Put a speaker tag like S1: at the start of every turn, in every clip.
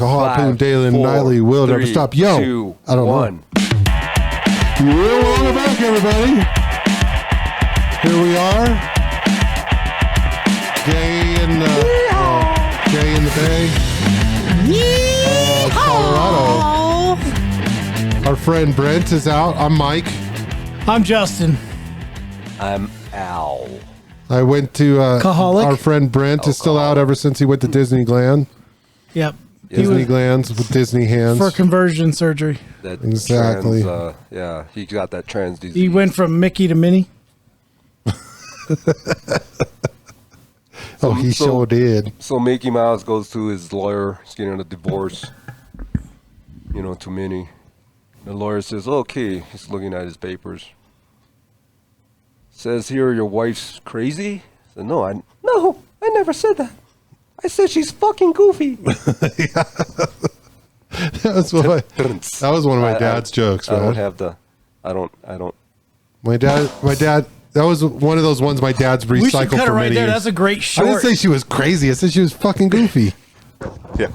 S1: a harpoon
S2: 5,
S1: daily and
S2: 4,
S1: nightly will never
S2: 3,
S1: stop. Yo,
S2: 2,
S1: I don't
S2: 1.
S1: know. Welcome back, everybody. Here we are. Gay in the Bay. Colorado. Our friend Brent is out. I'm Mike.
S3: I'm Justin.
S2: I'm Al.
S1: I went to
S3: Kaholic?
S1: our friend Brent is still out ever since he went to Disneyland.
S3: Yep.
S1: Disneylands with Disney hands.
S3: For conversion surgery.
S2: That
S1: Exactly.
S2: yeah, he got that trans disease.
S3: He went from Mickey to Minnie.
S1: Oh, he sure did.
S2: So Mickey Mouse goes to his lawyer. He's getting a divorce. To Minnie. The lawyer says, "Okay." He's looking at his papers. Says here, your wife's crazy. I said, no, I never said that. I said she's fucking goofy.
S1: That was one of my dad's jokes, man.
S2: I don't.
S1: My dad. That was one of those ones my dad's recycled
S3: We should cut it
S1: for
S3: right
S1: many
S3: there.
S1: years.
S3: That's a great
S1: I
S3: short.
S1: didn't say she was crazy. I said she was fucking goofy.
S2: Yeah.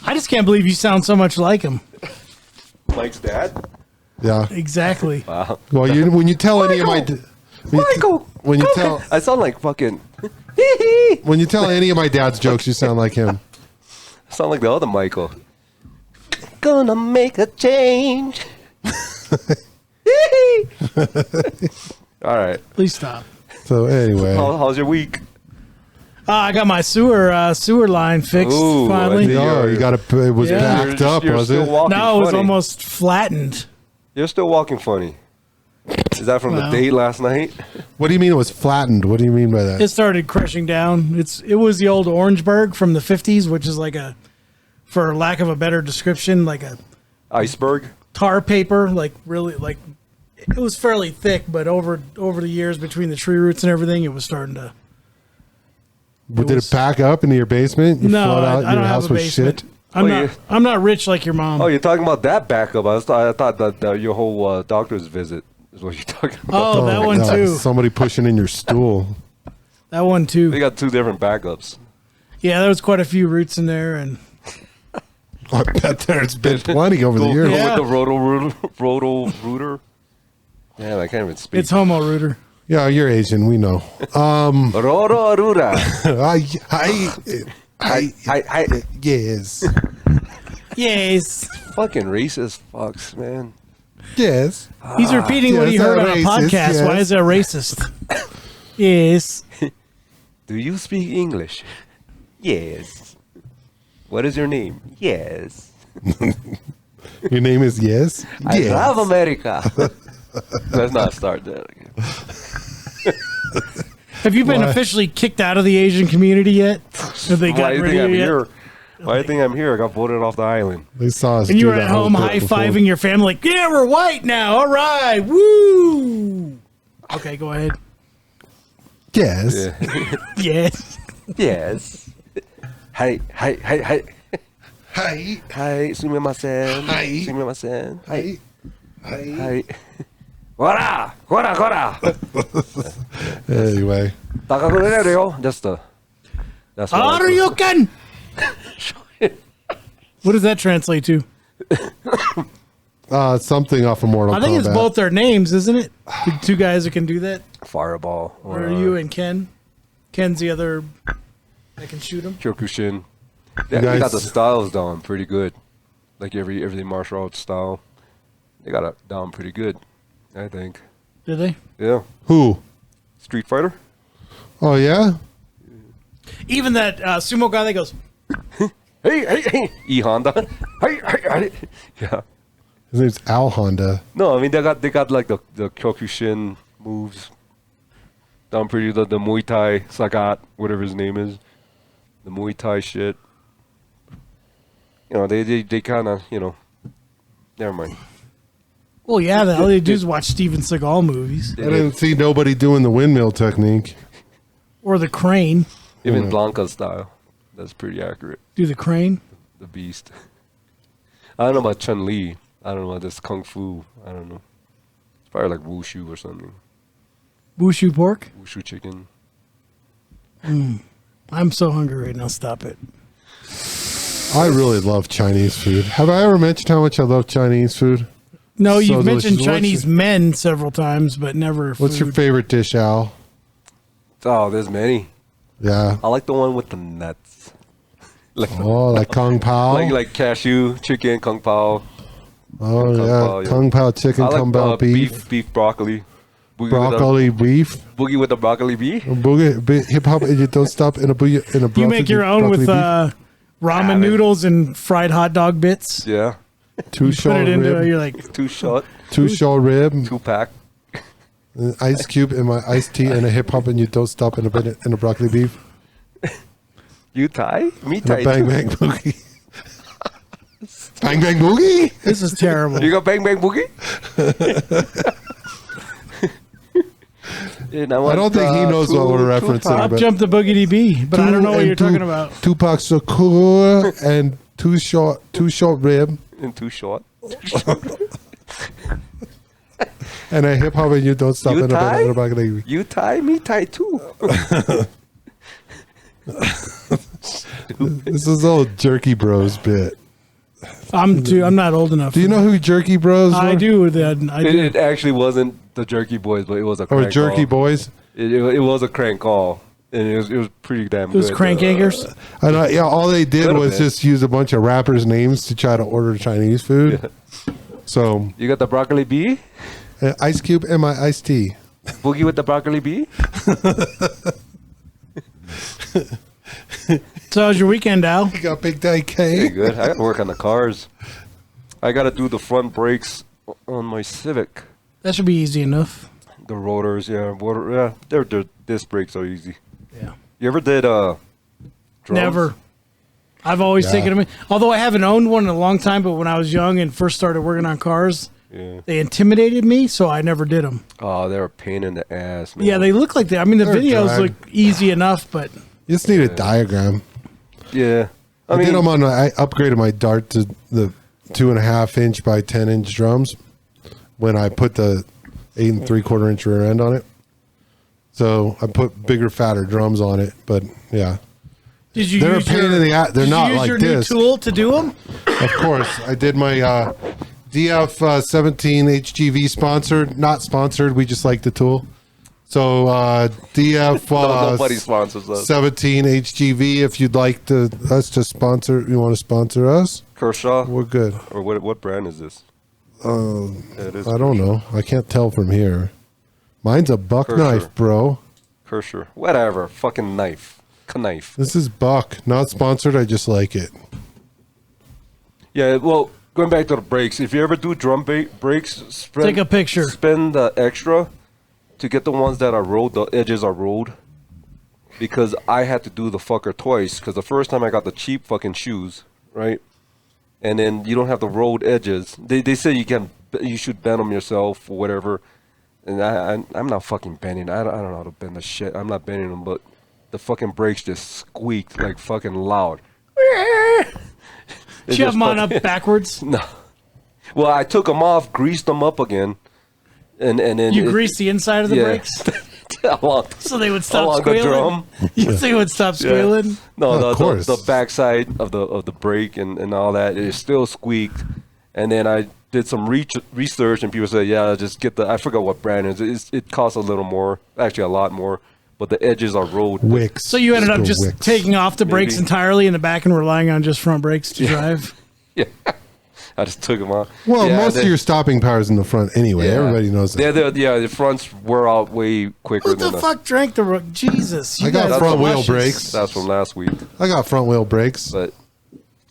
S3: I just can't believe you sound so much like him.
S2: Mike's dad?
S1: Yeah.
S3: Exactly.
S2: Wow.
S1: Well, when you tell any of my
S2: Michael!
S1: when you tell
S2: I sound like fucking...
S1: when you tell any of my dad's jokes, you sound like him.
S2: I sound like the other Michael. Gonna make a change. All right.
S3: Please stop.
S1: So anyway,
S2: How's your week?
S3: I got my sewer line fixed
S2: Ooh,
S3: finally.
S1: you got to. It was
S3: Yeah.
S1: backed up,
S2: You're
S1: was
S2: still
S1: it?
S2: walking
S3: No, it was
S2: funny.
S3: almost flattened.
S2: You're still walking funny. Is that from the
S3: Well.
S2: date last night?
S1: What do you mean it was flattened? What do you mean by that?
S3: It started crushing down. It was the old Orangeburg from the 50s, which is like for lack of a better description, like a
S2: Iceberg?
S3: tar paper, like really like it was fairly thick, but over the years between the tree roots and everything, it was starting to.
S1: Did it pack up into your basement? You
S3: No,
S1: flood out
S3: I
S1: your
S3: don't
S1: house
S3: have a
S1: with
S3: basement.
S1: shit?
S3: I'm not rich like your mom.
S2: Oh, you're talking about that backup. I thought that your whole doctor's visit is what you're talking about.
S3: Oh, that
S1: my
S3: one
S1: God,
S3: too.
S1: Somebody pushing in your stool.
S3: That one
S2: They
S3: too.
S2: got two different backups.
S3: Yeah, there was quite a few roots in there, and
S1: I bet there's been plenty over the
S2: Go
S1: years.
S3: Yeah.
S2: with the roto rooter. Yeah, I can't even speak.
S3: it's homo rooter.
S1: Yeah, you're Asian. We know.
S2: Roto rooter.
S1: I yes.
S3: Yes,
S2: Fucking racist fucks, man.
S1: Yes.
S3: he's repeating what he
S1: yes,
S3: heard on a
S1: racist,
S3: podcast.
S1: yes.
S3: Why is that racist? Yes.
S2: Do you speak English? Yes. What is your name? Yes.
S1: Your name is Yes?
S2: I
S1: Yes.
S2: love America. Let's not start that again.
S3: Have you been
S1: Why?
S3: officially kicked out of the Asian community yet? Have they
S2: Why do
S3: gotten
S2: you
S3: rid
S2: think
S3: of
S2: I'm
S3: you yet?
S2: here? Why do you think I'm here? I got voted off the island.
S1: They saw us
S3: And you
S1: do
S3: were
S1: that
S3: at
S1: whole
S3: home
S1: bit
S3: high
S1: before.
S3: fiving your family, like, yeah, we're white now. All right, woo. Okay, go ahead.
S1: Yes.
S2: Yeah.
S3: Yes.
S2: Yes. Hi.
S1: Hi.
S2: Hi, sumimasen.
S1: Hi.
S2: Sumimasen. Hi.
S1: Hi.
S2: Hi. Hora!
S1: Anyway.
S2: Just that's what I do.
S3: Aryukan. What does that translate to?
S1: Something off of Mortal
S3: I think
S1: Kombat.
S3: it's both their names, isn't it? The two guys that can do that.
S2: Fireball.
S3: Or you and Ken. Ken's the other that can shoot him.
S2: Kyokushin. They
S1: guys-
S2: got the styles down pretty good. Like every martial arts style. They got it down pretty good, I think.
S3: Did they?
S2: Yeah.
S1: Who?
S2: Street Fighter?
S1: Oh, yeah?
S3: Even that sumo guy that goes,
S2: Hey. E Honda. Hey. Yeah.
S1: His name's Al Honda.
S2: No, I mean they got like the Kyokushin moves. Down pretty the Muay Thai Sagat, whatever his name is. The Muay Thai shit. They kinda, never mind.
S3: well, yeah, all they do is watch Steven Seagal movies.
S1: I didn't see nobody doing the windmill technique.
S3: Or the crane.
S2: Even
S1: Yeah.
S2: Blanca style. That's pretty accurate.
S3: Do the crane.
S2: The beast. I don't know about Chun-Li. I don't know about this Kung Fu. I don't know. It's probably like Wushu or something.
S3: Wushu pork.
S2: Wushu chicken.
S3: I'm so hungry right now. Stop it.
S1: I really love Chinese food. Have I ever mentioned how much I love Chinese food?
S3: No,
S1: So
S3: you've mentioned
S1: delicious.
S3: Chinese men several times, but never.
S1: What's your
S3: food.
S1: favorite dish, Al?
S2: Oh, there's many.
S1: Yeah.
S2: I like the one with the nuts. Like,
S1: Oh, like Kung Pao?
S2: like cashew, chicken, kung pao.
S1: Oh,
S2: Kung
S1: yeah.
S2: Pao, yeah.
S1: Kung Pao chicken,
S2: I like
S1: Kung Pao beef,
S2: beef broccoli. Boogie
S1: broccoli beef.
S2: Boogie with the broccoli beef.
S1: Hip hop, and you don't stop in a boogie, in a broccoli.
S3: You make your own with
S1: broccoli beef.
S3: ramen noodles and fried hot dog bits.
S2: Yeah.
S1: Two
S3: Put
S1: short
S3: it into.
S1: rib,
S3: You're like,
S2: Two shot,
S1: two short rib,
S2: 2-pack.
S1: an ice cube in my iced tea, and a hip hop, and you don't stop in a broccoli beef.
S2: You Thai? Me
S1: And a
S2: Thai
S1: bang
S2: too.
S1: bang boogie. Bang bang boogie.
S3: this is terrible.
S2: You got bang bang boogie? And
S1: I don't think he knows what we're referencing.
S3: Up
S1: but
S3: jump the Boogie DB, but I don't know what you're talking about.
S1: Tupac Shakur and two short rib
S2: And too short.
S1: and a hip hop, and you don't stop
S2: You
S1: in
S2: Thai?
S1: a broccoli beef.
S2: You Thai? Me Thai too.
S1: This is old Jerky Bros bit.
S3: I'm not old enough.
S1: Do you know who Jerky Bros
S3: I
S1: were?
S3: do. That I do.
S2: It actually wasn't the Jerky Boys, but it was a
S1: Or
S2: crank
S1: Jerky
S2: call.
S1: Boys?
S2: It was a crank call, and it was pretty damn
S3: It was
S2: good.
S3: Crank Anchors.
S1: And yeah, all they did
S2: Could've
S1: was
S2: been.
S1: just use a bunch of rappers' names to try to order Chinese food.
S2: Yeah.
S1: So,
S2: You got the broccoli bee?
S1: ice cube and my iced tea.
S2: Boogie with the broccoli bee?
S3: So how's your weekend, Al?
S1: You got Big Daddy
S2: Pretty
S1: K.
S2: good. I got to work on the cars. I got to do the front brakes on my Civic.
S3: That should be easy enough.
S2: The rotors, yeah, their disc brakes are easy.
S3: Yeah.
S2: You ever did drums?
S3: Never. I've always
S1: Yeah.
S3: taken them. Although I haven't owned one in a long time, but when I was young and first started working on cars,
S2: Yeah.
S3: they intimidated me, so I never did them.
S2: Oh, they're a pain in the ass, man.
S3: Yeah, they look like that. I mean, the
S1: They're
S3: videos
S1: drag.
S3: look easy enough, but
S1: You just need a diagram.
S2: Yeah.
S1: I did them on. I upgraded my Dart to the 2.5 inch by 10 inch drums when I put the 8 3/4 inch rear end on it. So I put bigger, fatter drums on it. But yeah,
S3: did you
S1: they're a
S3: use
S1: pain in the ass. They're
S3: did
S1: not
S3: you use
S1: like
S3: your
S1: this.
S3: new tool to do them?
S1: Of course, I did my DF 17 HGV sponsored. Not sponsored. We just like the tool. So DF
S2: nobody sponsors us.
S1: 17 HGV. If you'd like us to sponsor, you want to sponsor us,
S2: Kershaw?
S1: we're good.
S2: Or what brand is this? Yeah, it is
S1: I don't know. I can't tell from here. Mine's a buck
S2: Kershaw.
S1: knife, bro.
S2: Kershaw. Whatever. Fucking knife. Knife.
S1: This is buck. Not sponsored. I just like it.
S2: Yeah, well, going back to the brakes, if you ever do drum brakes,
S3: Take a picture.
S2: Spend the extra to get the ones that are rolled, the edges are rolled. Because I had to do the fucker twice. Because the first time I got the cheap fucking shoes, right? And then you don't have the rolled edges. They say you should bend them yourself or whatever. And I'm not fucking bending. I don't know how to bend the shit. I'm not bending them, but the fucking brakes just squeaked like fucking loud.
S3: Did you have them on up backwards?
S2: No. Well, I took them off, greased them up again, and then
S3: You greased the inside of the
S2: yeah.
S3: brakes
S2: along,
S3: so they would stop
S2: along the
S3: squealing.
S2: drum.
S3: You think it would stop
S2: Yeah.
S3: squealing?
S2: No,
S1: Of course.
S2: the backside of the brake and all that, it still squeaked. And then I did some research, and people said, yeah, just get I forgot what brand it is. It costs a little more, actually a lot more, but the edges are rolled.
S1: Wicks.
S3: So you ended up
S1: go
S3: just
S1: Wicks.
S3: taking off the brakes
S2: Maybe.
S3: entirely in the back and relying on just front brakes to drive?
S2: Yeah. I just took them off.
S1: Well,
S2: Yeah,
S1: most of your stopping power is in the front anyway.
S2: yeah.
S1: Everybody knows that.
S2: The fronts wear out way quicker
S3: Who
S2: than
S3: the fuck drank the... Jesus. You
S1: I got
S3: guys are
S1: front wheel
S3: luscious.
S1: brakes.
S2: That's from last week.
S1: I got front wheel brakes.
S2: But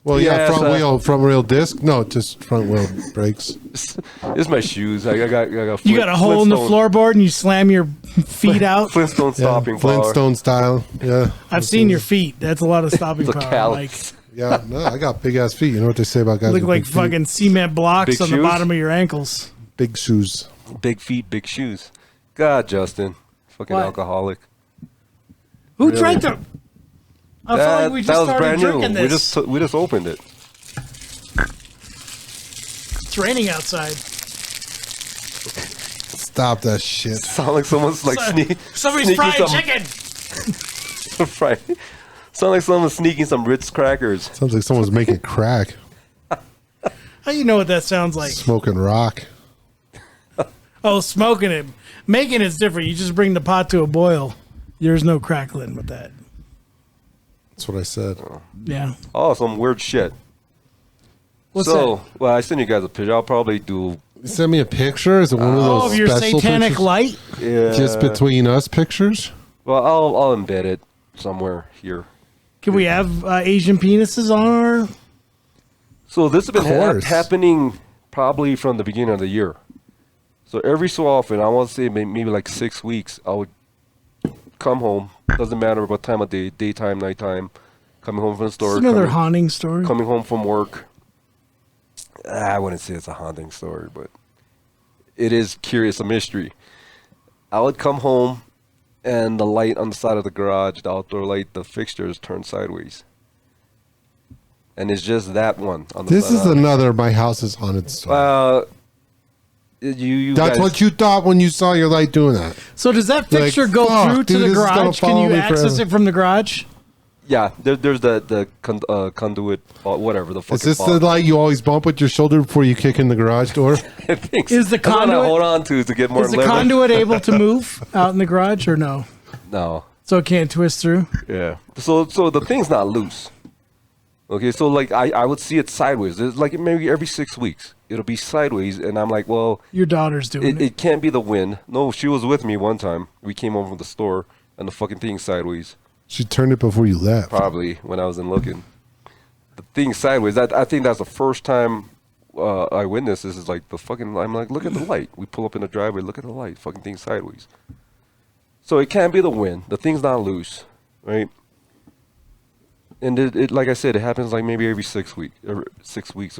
S1: Well, yeah,
S2: Yeah,
S1: front wheel disc. No, just front wheel brakes.
S2: it's my shoes. I got
S3: You got a hole in the
S2: Flintstone-
S3: floorboard and you slam your feet out?
S2: Flintstone
S1: Yeah,
S2: stopping power.
S1: Flintstone style. Yeah,
S3: I've seen your feet. That's a lot of stopping
S2: The
S3: power. Like,
S2: callus.
S1: yeah. No, I got big ass feet. You know what they say about guys
S3: look
S1: with
S3: like
S1: big feet?
S3: fucking cement blocks
S2: Big
S3: on the
S2: shoes?
S3: bottom of your ankles.
S1: big shoes.
S2: Big feet, big shoes. God, Justin, fucking
S3: What?
S2: alcoholic.
S3: Who drank the... I felt like we just
S2: that was
S3: started
S2: brand new.
S3: drinking this.
S2: We just opened it.
S3: It's raining outside.
S1: Stop that shit.
S2: Sound like someone's like
S3: Somebody's
S2: sneaking
S3: frying
S2: some
S3: chicken.
S2: fry, Sounds like someone's sneaking some Ritz crackers.
S1: Sounds like someone's making crack,
S3: How you know what that sounds like?
S1: smoking rock.
S3: Oh, smoking it. Making it's different. You just bring the pot to a boil. There's no crackling with that.
S1: That's what I said.
S3: Yeah.
S2: Oh, some weird shit.
S3: What's
S2: Well, I send you guys a picture. I'll probably do.
S1: Send me a picture. Is it one of
S3: that?
S1: those
S3: Oh, of your
S1: special
S3: satanic
S1: pictures?
S3: light?
S2: Yeah.
S1: Just between us pictures?
S2: Well, I'll embed it somewhere here.
S3: Can we have Asian penises on our...
S2: So this has been
S1: course.
S2: happening probably from the beginning of the year. So every so often, I want to say maybe like 6 weeks, I would come home. Doesn't matter what time of day, daytime, nighttime. Coming home from the store.
S3: It's another haunting story.
S2: Coming home from work. I wouldn't say it's a haunting story, but it is curious, a mystery. I would come home, and the light on the side of the garage, the outdoor light, the fixtures turned sideways. And it's just that one on the
S1: This
S2: side
S1: is
S2: of-
S1: another my house is haunted story.
S2: You
S1: That's
S2: guys,
S1: what you thought when you saw your light doing that.
S3: So does that
S1: Like,
S3: fixture go
S1: fuck,
S3: through to
S1: dude,
S3: the
S1: this is gonna
S3: garage? Can
S1: follow
S3: you
S1: me
S3: access
S1: forever.
S3: it from the garage?
S2: Yeah, there's the conduit, whatever the fucking.
S1: Is this the
S2: box.
S1: light you always bump with your shoulder before you kick in the garage door?
S2: I think
S3: Is the
S2: that's what I
S3: conduit-
S2: hold on to get more
S3: Is the
S2: leverage.
S3: conduit able to move out in the garage or no?
S2: No,
S3: So it can't twist through?
S2: yeah. So the thing's not loose. Okay, so like I would see it sideways. It's like maybe every 6 weeks it'll be sideways, and I'm like, well,
S3: Your daughter's doing it.
S2: it can't be the wind. No, she was with me one time. We came home from the store, and the fucking thing's sideways.
S1: She turned it before you left.
S2: Probably when I was in looking. The thing sideways. I think that's the first time I witnessed this. Is like the fucking. I'm like, look at the light. We pull up in the driveway. Look at the light. Fucking thing sideways. So it can't be the wind. The thing's not loose, right? And it like I said, it happens like maybe every 6 weeks or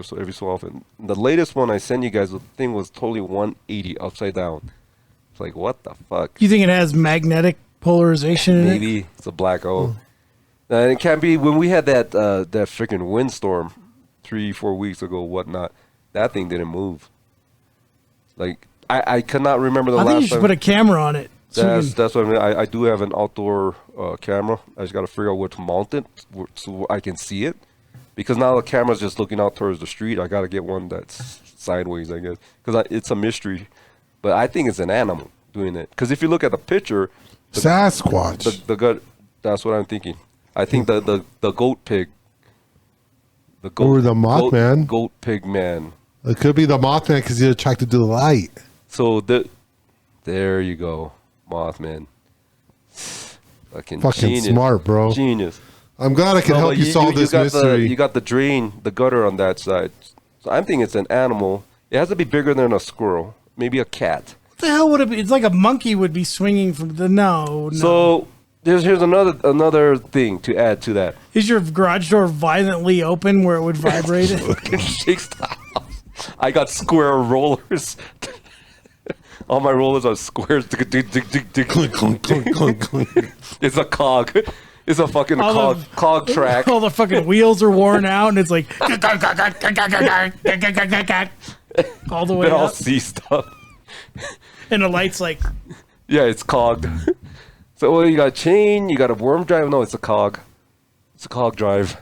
S2: so, every so often. The latest one I sent you guys, the thing was totally 180 upside down. It's like, what the fuck?
S3: You think it has magnetic polarization in it?
S2: Maybe it's a black hole. And it can't be when we had that freaking windstorm 3-4 weeks ago, whatnot. That thing didn't move. Like I cannot remember the
S3: I think you
S2: last
S3: should
S2: time.
S3: put a camera on it. So you can-
S2: That's what I mean. I do have an outdoor camera. I just got to figure out where to mount it so I can see it. Because now the camera's just looking out towards the street. I got to get one that's sideways, I guess. Because it's a mystery. But I think it's an animal doing it. Because if you look at the picture,
S1: Sasquatch.
S2: the gut, that's what I'm thinking. I think the goat pig. The goat,
S1: Or the Mothman.
S2: Goat pig man.
S1: It could be the Mothman because you're attracted to the light.
S2: So there you go, Mothman. Fucking genius.
S1: smart, bro.
S2: Genius.
S1: I'm glad I can
S2: No,
S1: help
S2: but
S1: you solve this
S2: got
S1: mystery.
S2: you got the drain, the gutter on that side. So I'm thinking it's an animal. It has to be bigger than a squirrel, maybe a cat.
S3: What the hell would it be? It's like a monkey would be swinging from the... No.
S2: So here's another thing to add to that.
S3: Is your garage door violently open where it would vibrate it?
S2: Fucking shakes the house. I got square rollers. All my rollers are squares.
S1: Clunk, clunk, clunk, clunk, clunk.
S2: It's a cog. It's a fucking
S3: All the-
S2: cog track.
S3: All the fucking wheels are worn out, and it's like all the way
S2: They all
S3: up,
S2: see stuff.
S3: and the light's like,
S2: Yeah, it's cogged. So well, you got a chain, you got a worm drive. No, it's a cog. It's a cog drive.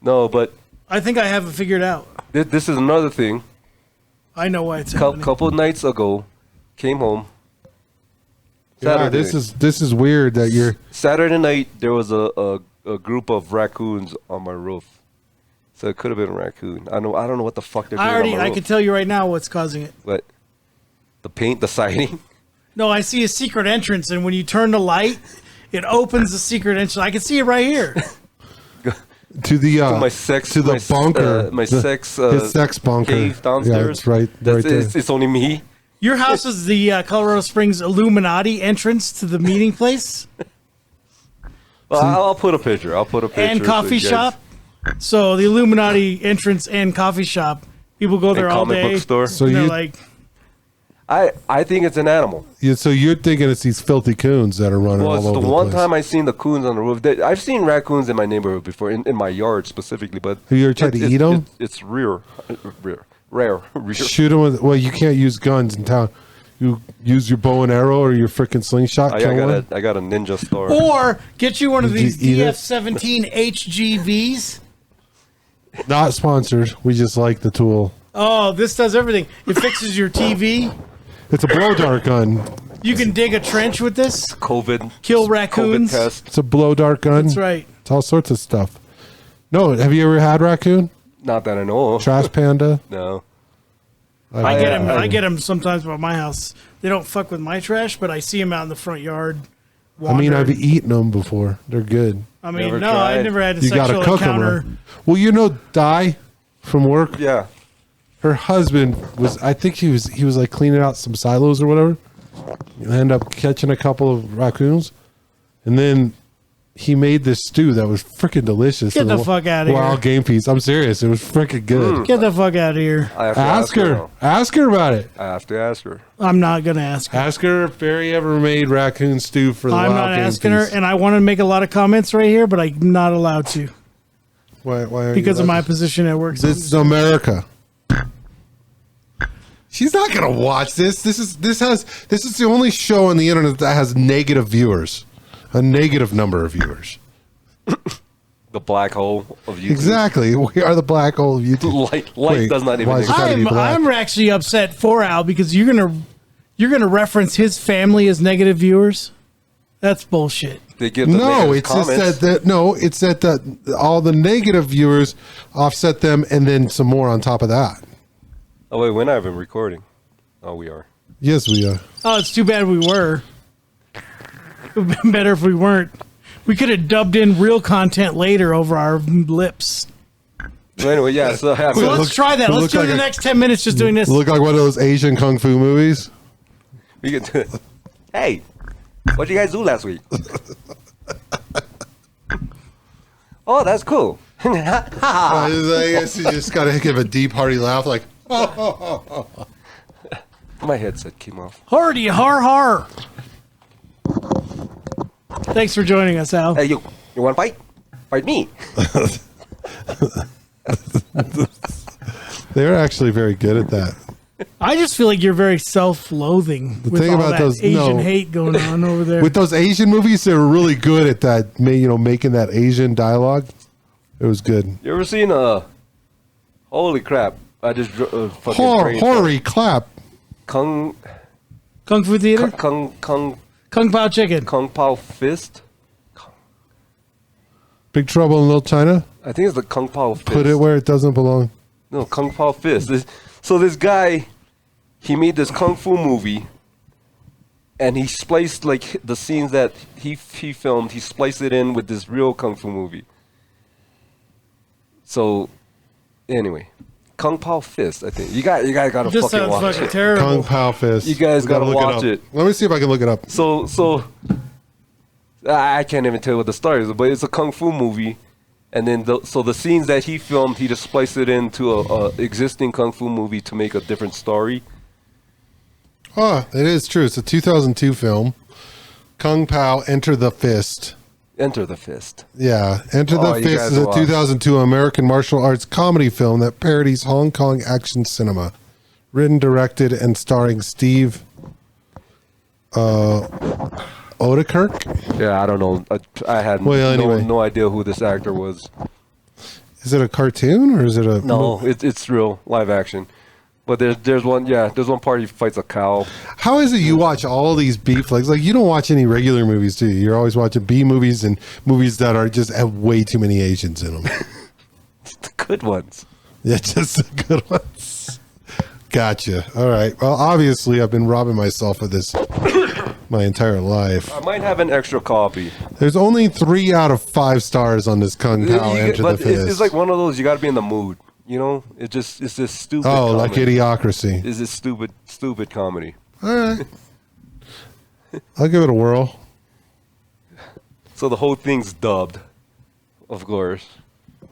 S2: No, but
S3: I think I have it figured out.
S2: this is another thing.
S3: I know why it's happening.
S2: Couple nights ago, came home.
S1: Yeah,
S2: Saturday.
S1: this is weird that you're.
S2: Saturday night, there was a group of raccoons on my roof. So it could have been a raccoon. I don't know what the fuck they're doing on my
S3: I
S2: roof.
S3: can tell you right now what's causing it.
S2: But the paint, the siding.
S3: No, I see a secret entrance, and when you turn the light, it opens the secret entrance. I can see it right here.
S1: To the
S2: my sex,
S1: to the
S2: my,
S1: bunker,
S2: my
S1: the-
S2: sex,
S1: his sex bunker.
S2: cave downstairs.
S1: Yeah, it's right there.
S2: It's only me.
S3: Your house is the Colorado Springs Illuminati entrance to the meeting place
S2: Well, I'll put a picture. I'll put a picture.
S3: and
S2: so
S3: coffee
S2: you guys-
S3: shop. So the Illuminati entrance and coffee shop, people go there
S2: And
S3: all
S2: comic
S3: day.
S2: book store.
S1: So
S3: and they're
S1: you-
S3: like,
S2: I think it's an animal.
S1: Yeah, so you're thinking it's these filthy coons that are running
S2: Well,
S1: all
S2: it's
S1: over
S2: the
S1: the
S2: one
S1: place.
S2: time I seen the coons on the roof. I've seen raccoons in my neighborhood before, in my yard specifically. But
S1: Have you ever tried to eat 'em?
S2: It's rare.
S1: Shoot them with. Well, you can't use guns in town. You use your bow and arrow or your freaking slingshot.
S2: I got a ninja star.
S3: Or get you one of
S1: Did
S3: these
S1: you eat it?
S3: DF17 HGVs.
S1: Not sponsored. We just like the tool.
S3: Oh, this does everything. It fixes your TV.
S1: It's a blow dart gun.
S3: You can dig a trench with this.
S2: COVID.
S3: Kill
S2: COVID
S3: raccoons.
S2: test.
S1: It's a blow dart gun.
S3: That's right.
S1: It's all sorts of stuff. No, have you ever had raccoon?
S2: Not that I know of.
S1: Trash panda?
S2: No.
S3: I get them. I get them sometimes by my house. They don't fuck with my trash, but I see them out in the front yard.
S1: I mean, I've
S3: wandering.
S1: eaten them before. They're good.
S3: I mean,
S2: Never
S3: no,
S2: tried.
S3: I never had a
S1: You gotta
S3: sexual
S1: cook them.
S3: encounter.
S1: Well, you know, Di from work.
S2: Yeah.
S1: Her husband was. I think he was like cleaning out some silos or whatever. And ended up catching a couple of raccoons, and then he made this stew that was freaking delicious.
S3: Get the fuck outta here.
S1: Wild game piece. I'm serious. It was freaking good.
S3: Get the fuck out of here.
S2: I have to
S1: Ask her.
S2: now.
S1: Ask her about it.
S2: I have to ask her.
S3: I'm not gonna ask her.
S1: Ask her if Barry ever made raccoon stew for the
S3: I'm
S1: wild
S3: not
S1: game
S3: asking her,
S1: piece.
S3: and I want to make a lot of comments right here, but I'm not allowed to
S1: Why aren't
S3: because
S1: you
S3: of my
S1: allowed to?
S3: position at work.
S1: This is America. She's not gonna watch this. This is the only show on the internet that has negative viewers, a negative number of viewers.
S2: The black hole of YouTube.
S1: Exactly. We are the black hole of YouTube.
S2: Light
S1: Wait,
S2: does not even
S1: why is it
S2: exist.
S1: gotta be black?
S3: I'm actually upset for Al because you're gonna reference his family as negative viewers. That's bullshit.
S2: They get the
S1: No,
S2: negative
S1: it's
S2: comments.
S1: just that all the negative viewers offset them, and then some more on top of that.
S2: Oh wait, we're not even recording. Oh, we are.
S1: Yes, we are.
S3: Oh, it's too bad we were. It would have been better if we weren't. We could have dubbed in real content later over our lips.
S2: So anyway, yeah. So
S3: So
S1: Look-
S3: let's try that.
S1: look
S3: Let's do
S1: like
S3: the
S1: a-
S3: next 10 minutes just doing this.
S1: Look like one of those Asian kung fu movies.
S2: we can do it. Hey, what did you guys do last week? Oh, that's cool.
S1: I guess you just gotta give a deep, hearty laugh, like.
S2: My headset came off.
S3: Hardy, har har. Thanks for joining us, Al.
S2: Hey, you want to fight? Fight me.
S1: They're actually very good at that.
S3: I just feel like you're very self-loathing with
S1: thing
S3: all
S1: about
S3: that
S1: those-
S3: Asian
S1: no.
S3: hate going on over there.
S1: With those Asian movies, they're really good at that. Making that Asian dialogue. It was good.
S2: You ever seen holy crap! I just fucking brain
S1: Hoary clap.
S2: Kung
S3: Kung Fu Theater?
S2: Kung
S3: Kung Pao Chicken.
S2: Kung Pao Fist.
S1: Big Trouble in Little China.
S2: I think it's the Kung Pao Fist.
S1: Put it where it doesn't belong.
S2: No, Kung Pao Fist. So this guy, he made this kung fu movie, and he spliced like the scenes that he filmed. He spliced it in with this real kung fu movie. So, anyway, Kung Pao Fist. I think you guys gotta
S3: This
S2: fucking
S3: sounds
S2: watch
S3: fucking
S2: it.
S3: terrible.
S1: Kung Pao Fist.
S2: You guys
S1: We
S2: gotta
S1: look
S2: watch
S1: up.
S2: it.
S1: Let me see if I can look it up.
S2: So I can't even tell you what the story is, but it's a kung fu movie, and then the scenes that he filmed, he just spliced it into a existing kung fu movie to make a different story.
S1: Oh, it is true. It's a 2002 film. Kung Pao Enter the Fist.
S2: Enter the Fist.
S1: Yeah, Enter
S2: Oh,
S1: the
S2: you
S1: Fist
S2: guys
S1: is a
S2: watch.
S1: 2002 American martial arts comedy film that parodies Hong Kong action cinema. Written, directed, and starring Steve Odekirk.
S2: Yeah, I don't know. I had
S1: Well, anyway.
S2: no idea who this actor was.
S1: Is it a cartoon or is it a
S2: No, it's real live action. But there's one part he fights a cow.
S1: How is it you watch all these B flicks? Like you don't watch any regular movies, do you? You're always watching B movies and movies that are just have way too many Asians in them.
S2: The good ones.
S1: Yeah, just the good ones. Gotcha. All right. Well, obviously, I've been robbing myself of this my entire life.
S2: I might have an extra copy.
S1: There's only 3 out of 5 stars on this Kung Pao Enter the
S2: But
S1: Fist.
S2: it's like one of those you got to be in the mood. You know, it's this stupid.
S1: oh, like
S2: comedy.
S1: Idiocracy.
S2: Is this stupid comedy?
S1: All right. I'll give it a whirl.
S2: So the whole thing's dubbed, of course,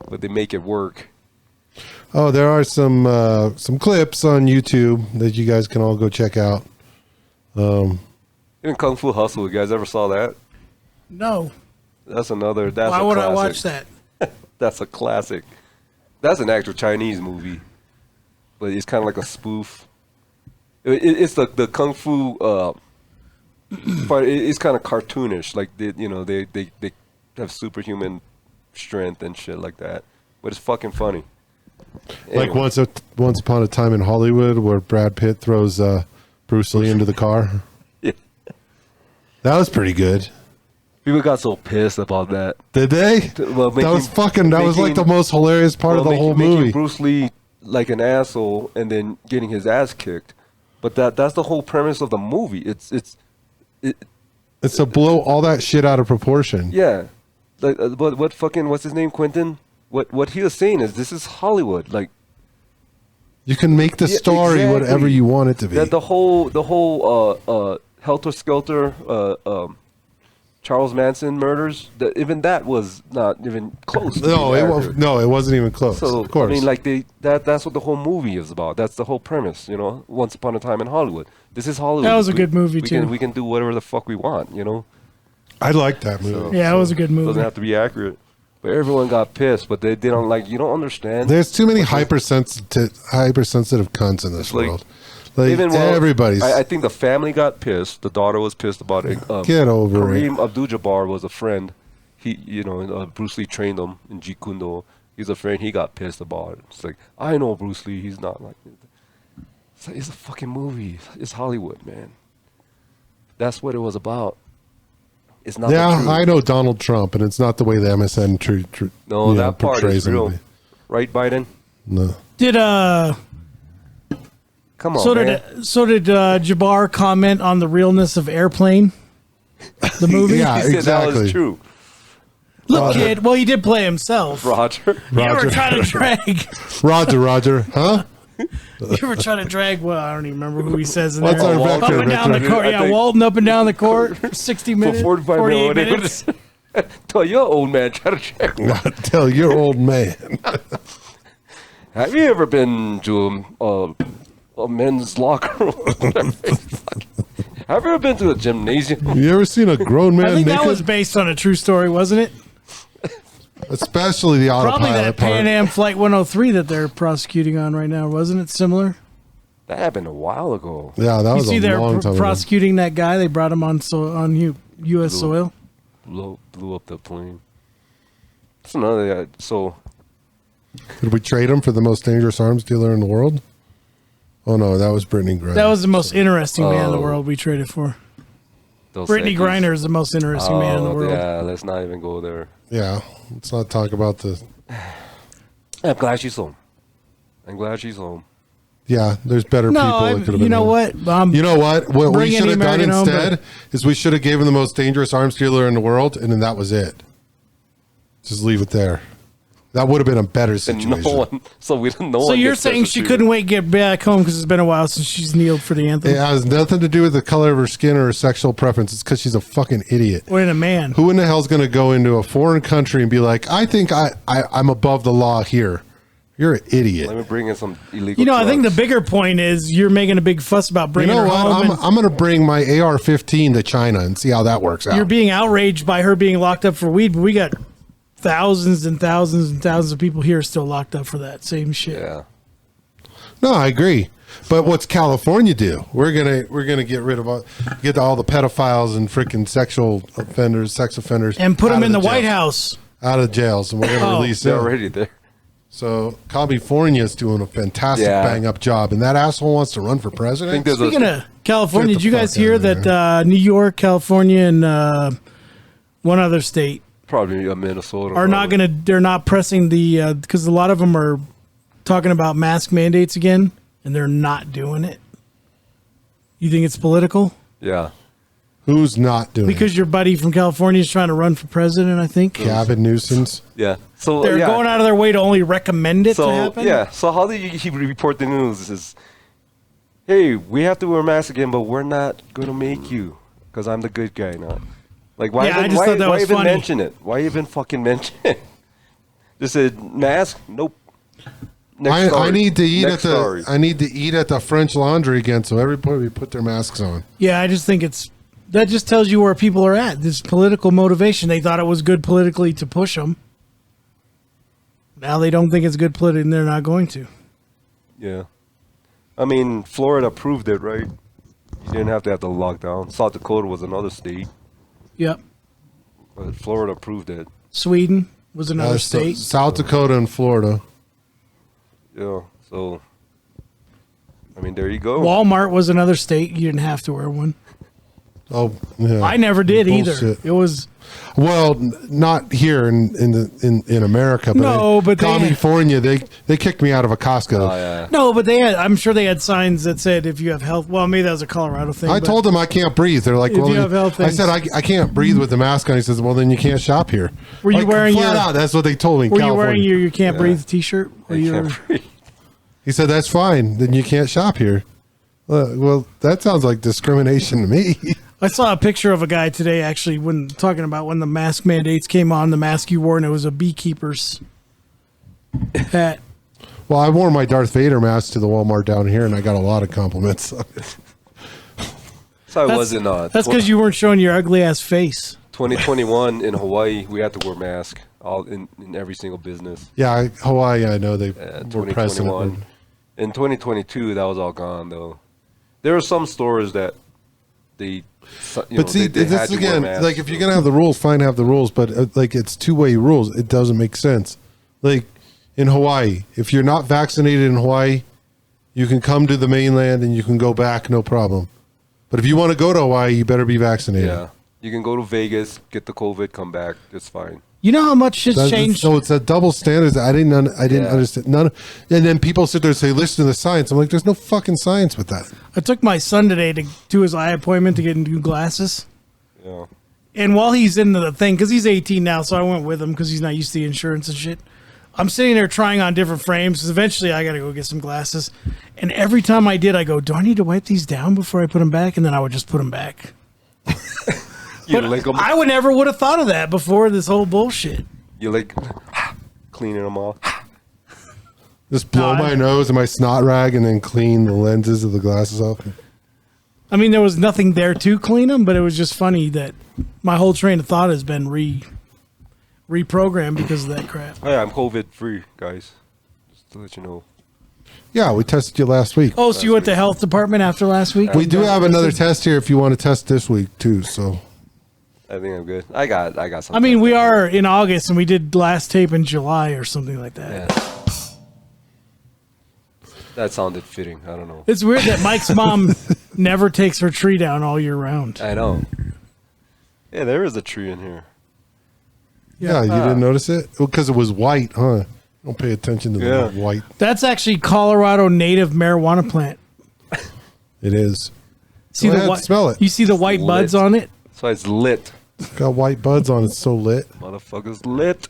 S2: but they make it work.
S1: Oh, there are some clips on YouTube that you guys can all go check out.
S2: Even Kung Fu Hustle, you guys ever saw that?
S3: No.
S2: That's another. That's
S3: Why
S2: a
S3: would
S2: classic.
S3: I watch that?
S2: That's a classic. That's an actual Chinese movie, but it's kind of like a spoof. It's the kung fu part. It's kind of cartoonish. Like they have superhuman strength and shit like that. But it's fucking funny.
S1: Like
S2: Anyway.
S1: once upon a time in Hollywood, where Brad Pitt throws Bruce Lee into the car.
S2: Yeah.
S1: That was pretty good.
S2: People got so pissed about that.
S1: Did they?
S2: Well,
S1: That was like the most hilarious part of the whole
S2: making
S1: movie.
S2: Bruce Lee like an asshole and then getting his ass kicked. But that's the whole premise of the movie. It's
S1: It's to blow all that shit out of proportion.
S2: yeah. Like what fucking what's his name, Quentin? What he was saying is this is Hollywood. Like
S1: You can make the
S2: Yeah,
S1: story
S2: exactly.
S1: whatever you want it to be.
S2: the whole Helter Skelter Charles Manson murders. Even that was not even close. To
S1: No,
S2: being
S1: it
S2: accurate.
S1: wasn't even close.
S2: So
S1: of course.
S2: I mean, like that's what the whole movie is about. That's the whole premise, Once upon a time in Hollywood. This is Hollywood.
S3: That was a good movie,
S2: we
S3: too.
S2: We can do whatever the fuck we want,
S1: I liked that movie.
S3: Yeah, it was a good
S2: It
S3: movie.
S2: doesn't have to be accurate. But everyone got pissed. But they don't like. You don't understand.
S1: There's too many hypersensitive cunts in this
S2: like-
S1: world. Like
S2: Even
S1: everybody's.
S2: I think the family got pissed. The daughter was pissed about it.
S1: Get over
S2: Kareem Abdul-Jabbar was a friend. He, Bruce Lee trained him in Jeet Kune Do. He's a friend. He got pissed about it. It's like, I know Bruce Lee. He's not like. It's a fucking movie. It's Hollywood, man. That's what it was about. It's not.
S1: Yeah,
S2: the truth.
S1: I know Donald Trump, and it's not the way the MSN
S2: No, that part
S1: portrays
S2: is
S1: him to
S2: real.
S1: be.
S2: Right, Biden?
S1: No.
S3: Did
S2: Come on,
S3: so
S2: man.
S3: did Jabbar comment on the realness of Airplane, the movie?
S1: Yeah,
S2: He said
S1: exactly.
S2: that was true.
S3: Look, kid. Well, he did play himself.
S2: Roger.
S3: You ever
S1: Roger.
S3: try to drag?
S1: Roger, huh?
S3: You ever try to drag? Well, I don't even remember who he says in
S1: What's
S3: there.
S1: our
S2: Walter,
S1: vector,
S3: Up and down the
S1: Victor?
S3: court.
S2: I
S3: Yeah,
S2: think-
S3: Walton up and down the court for 60 minutes,
S2: 45
S3: 48
S2: minutes.
S3: minutes.
S2: Tell your old man try to check.
S1: Tell your old man.
S2: Have you ever been to a men's locker room? Have you ever been to a gymnasium?
S1: You ever seen a grown man
S3: I think
S1: naked?
S3: that was based on a true story, wasn't it?
S1: Especially the
S3: Probably
S1: autopilot
S3: that
S1: part.
S3: Pan Am Flight 103 that they're prosecuting on right now. Wasn't it similar?
S2: That happened a while ago.
S1: Yeah, that
S3: You
S1: was
S3: see,
S1: a
S3: they're
S1: long time ago.
S3: prosecuting that guy. They brought him on U.S. soil.
S2: Blew up the plane. That's another. So
S1: Did we trade him for the most dangerous arms dealer in the world? Oh no, that was Brittany Griner.
S3: That was the most interesting man in the
S2: Oh.
S3: world we traded for.
S2: those
S3: Brittany
S2: seconds-
S3: Griner is the most interesting man in the world.
S2: Yeah, let's not even go there.
S1: Yeah, let's not talk about the.
S2: I'm glad she's home. I'm glad she's home.
S1: Yeah, there's better
S3: No,
S1: people. That could have
S3: you
S1: been
S3: know
S1: home.
S3: what?
S1: You know what? What we
S3: Bring
S1: should
S3: any
S1: have done
S3: American home,
S1: instead is we should have given the most dangerous arms dealer in the world, and then that was it. Just leave it there. That would have been a better
S2: And
S1: situation.
S2: no one. So we didn't know.
S3: So you're saying she couldn't wait to get back home because it's been a while since she's kneeled for the anthem?
S1: It has nothing to do with the color of her skin or her sexual preference. It's because she's a fucking idiot.
S3: Or in a man?
S1: Who in the hell's going to go into a foreign country and be like, I think I'm above the law here? You're an idiot.
S2: Let me bring in some illegal.
S3: You know, I think the
S2: drugs.
S3: bigger point is you're making a big fuss about
S1: You
S3: bringing
S1: know
S3: her
S1: what?
S3: home.
S1: I'm going to bring my AR-15 to China and see how that works out.
S3: You're being outraged by her being locked up for weed, but we got thousands and thousands and thousands of people here still locked up for that same shit.
S2: Yeah.
S1: No, I agree. But what's California do? We're gonna get rid of get all the pedophiles and freaking sexual offenders, sex offenders,
S3: And put
S1: out
S3: them
S1: of
S3: in the
S1: jails.
S3: White House.
S1: out of jails, and we're gonna
S3: Oh.
S1: release
S2: They're
S1: them.
S2: already there.
S1: So California's doing a fantastic
S2: Yeah.
S1: bang up job, and that asshole wants to run for
S2: I think
S1: president.
S2: there's
S3: Speaking of California,
S1: Get the
S3: did you guys
S1: fuck
S3: hear
S1: outta
S3: that New York, California, and one other state
S2: probably a Minnesota.
S3: are not going to, they're not pressing the, because a lot of them are talking about mask mandates again, and they're not doing it. You think it's political?
S2: Yeah.
S1: Who's not doing
S3: Because your buddy from California is trying to run for president, I think.
S1: it? Gavin Newsom's.
S2: Yeah. So
S3: They're
S2: yeah.
S3: going out of their way to only recommend it to
S2: So
S3: happen.
S2: yeah. So how do he report the news? Is hey, we have to wear masks again, but we're not going to make you because I'm the good guy now. Like why?
S3: Yeah, I
S2: even,
S3: just
S2: why,
S3: thought that
S2: why
S3: was
S2: even
S3: funny.
S2: mention it? Why even fucking mention it? Just said mask. Nope. Next
S1: I
S2: story.
S1: need to eat
S2: Next
S1: at the
S2: story.
S1: I need to eat at the French Laundry again, so everybody put their masks on.
S3: Yeah, I just think that just tells you where people are at. This political motivation. They thought it was good politically to push them. Now they don't think it's good politically, and they're not going to.
S2: Yeah. I mean, Florida proved it, right? You didn't have to have the lockdown. South Dakota was another state,
S3: Yep.
S2: but Florida proved it.
S3: Sweden was another state.
S1: South Dakota and Florida.
S2: Yeah, so I mean, there you go.
S3: Walmart was another state. You didn't have to wear one.
S1: Oh, yeah.
S3: I never did either.
S1: Bullshit.
S3: It was
S1: Well, not here in America, but
S3: No,
S1: in
S3: but they-
S1: California, they kicked me out of a Costco.
S2: Oh yeah.
S3: no, but they had. I'm sure they had signs that said if you have health. Well, maybe that was a Colorado thing.
S1: I
S3: but
S1: told them I can't breathe. They're like,
S3: If
S1: well,
S3: you have health
S1: I said I can't breathe with the mask on. He says, well, then you can't shop here.
S3: Were you wearing
S1: flat
S3: your-
S1: out, that's what they told me. In
S3: Were you
S1: California.
S3: wearing your "You Can't Breathe" T-shirt? Were
S2: I
S3: you?
S2: can't breathe.
S1: He said that's fine. Then you can't shop here. Well, that sounds like discrimination to me.
S3: I saw a picture of a guy today actually when talking about when the mask mandates came on, the mask you wore, and it was a beekeeper's hat.
S1: Well, I wore my Darth Vader mask to the Walmart down here, and I got a lot of compliments.
S2: So I wasn't.
S3: That's because you weren't showing your ugly ass face.
S2: 2021 in Hawaii, we had to wear masks all in every single business.
S1: Yeah, Hawaii, I know they were pressing it.
S2: 2021. In 2022, that was all gone though. There were some stores that they.
S1: But see, this again, like if you're gonna have the rules, fine, have the rules. But like it's two-way rules. It doesn't make sense. Like in Hawaii, if you're not vaccinated in Hawaii, you can come to the mainland and you can go back, no problem. But if you want to go to Hawaii, you better be vaccinated.
S2: Yeah, you can go to Vegas, get the COVID, come back. It's fine.
S3: You know how much shit's changed?
S1: So it's a double standard. I didn't
S2: Yeah.
S1: understand none. And then people sit there and say, "Listen to the science." I'm like, "There's no fucking science with that."
S3: I took my son today to do his eye appointment to get new glasses.
S2: Yeah.
S3: And while he's in the thing, because he's 18 now, so I went with him because he's not used to the insurance and shit. I'm sitting there trying on different frames because eventually I got to go get some glasses. And every time I did, I go, do I need to wipe these down before I put them back? And then I would just put them back.
S2: You
S3: But
S2: lick them.
S3: I would never would have thought of that before this whole bullshit.
S2: You like cleaning them off.
S1: Just blow
S3: No,
S1: my nose and my snot rag, and then clean the lenses of the glasses off.
S3: I mean, there was nothing there to clean them, but it was just funny that my whole train of thought has been reprogrammed because of that crap.
S2: Oh, yeah, I'm COVID free, guys. Just to let you know.
S1: Yeah, we tested you last week.
S3: Oh, so you went to health department after last week?
S1: We do have another test here if you want to test this week too. So
S2: I think I'm good. I got something.
S3: I mean, we are in August, and we did last tape in July or something like that.
S2: Yeah. That sounded fitting. I don't know.
S3: It's weird that Mike's mom never takes her tree down all year round.
S2: I know. Yeah, there is a tree in here.
S1: yeah, you didn't notice it because it was white, huh? Don't pay attention to
S2: Yeah.
S1: the white.
S3: That's actually Colorado native marijuana plant.
S1: It is.
S3: See
S1: Go
S3: the
S1: ahead,
S3: white,
S1: smell it.
S3: You see the white buds
S2: lit.
S3: on it?
S2: That's why it's lit.
S1: It's got white buds on it. It's so lit.
S2: Motherfuckers lit.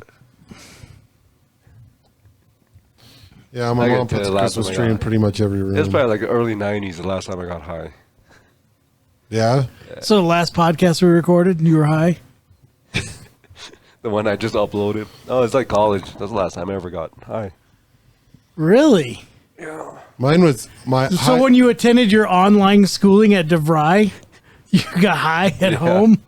S1: Yeah, my
S2: I
S1: mom
S2: can tell
S1: puts a
S2: the last
S1: Christmas
S2: one I
S1: tree in
S2: got.
S1: pretty much every room.
S2: It's probably like early 90s the last time I got high.
S1: Yeah.
S3: So the last podcast we recorded, you were high?
S2: The one I just uploaded. Oh, it's like college. That's the last time I ever got high.
S3: Really?
S2: Yeah.
S1: Mine was my.
S3: So when you attended your online schooling at DeVry, you got high at home?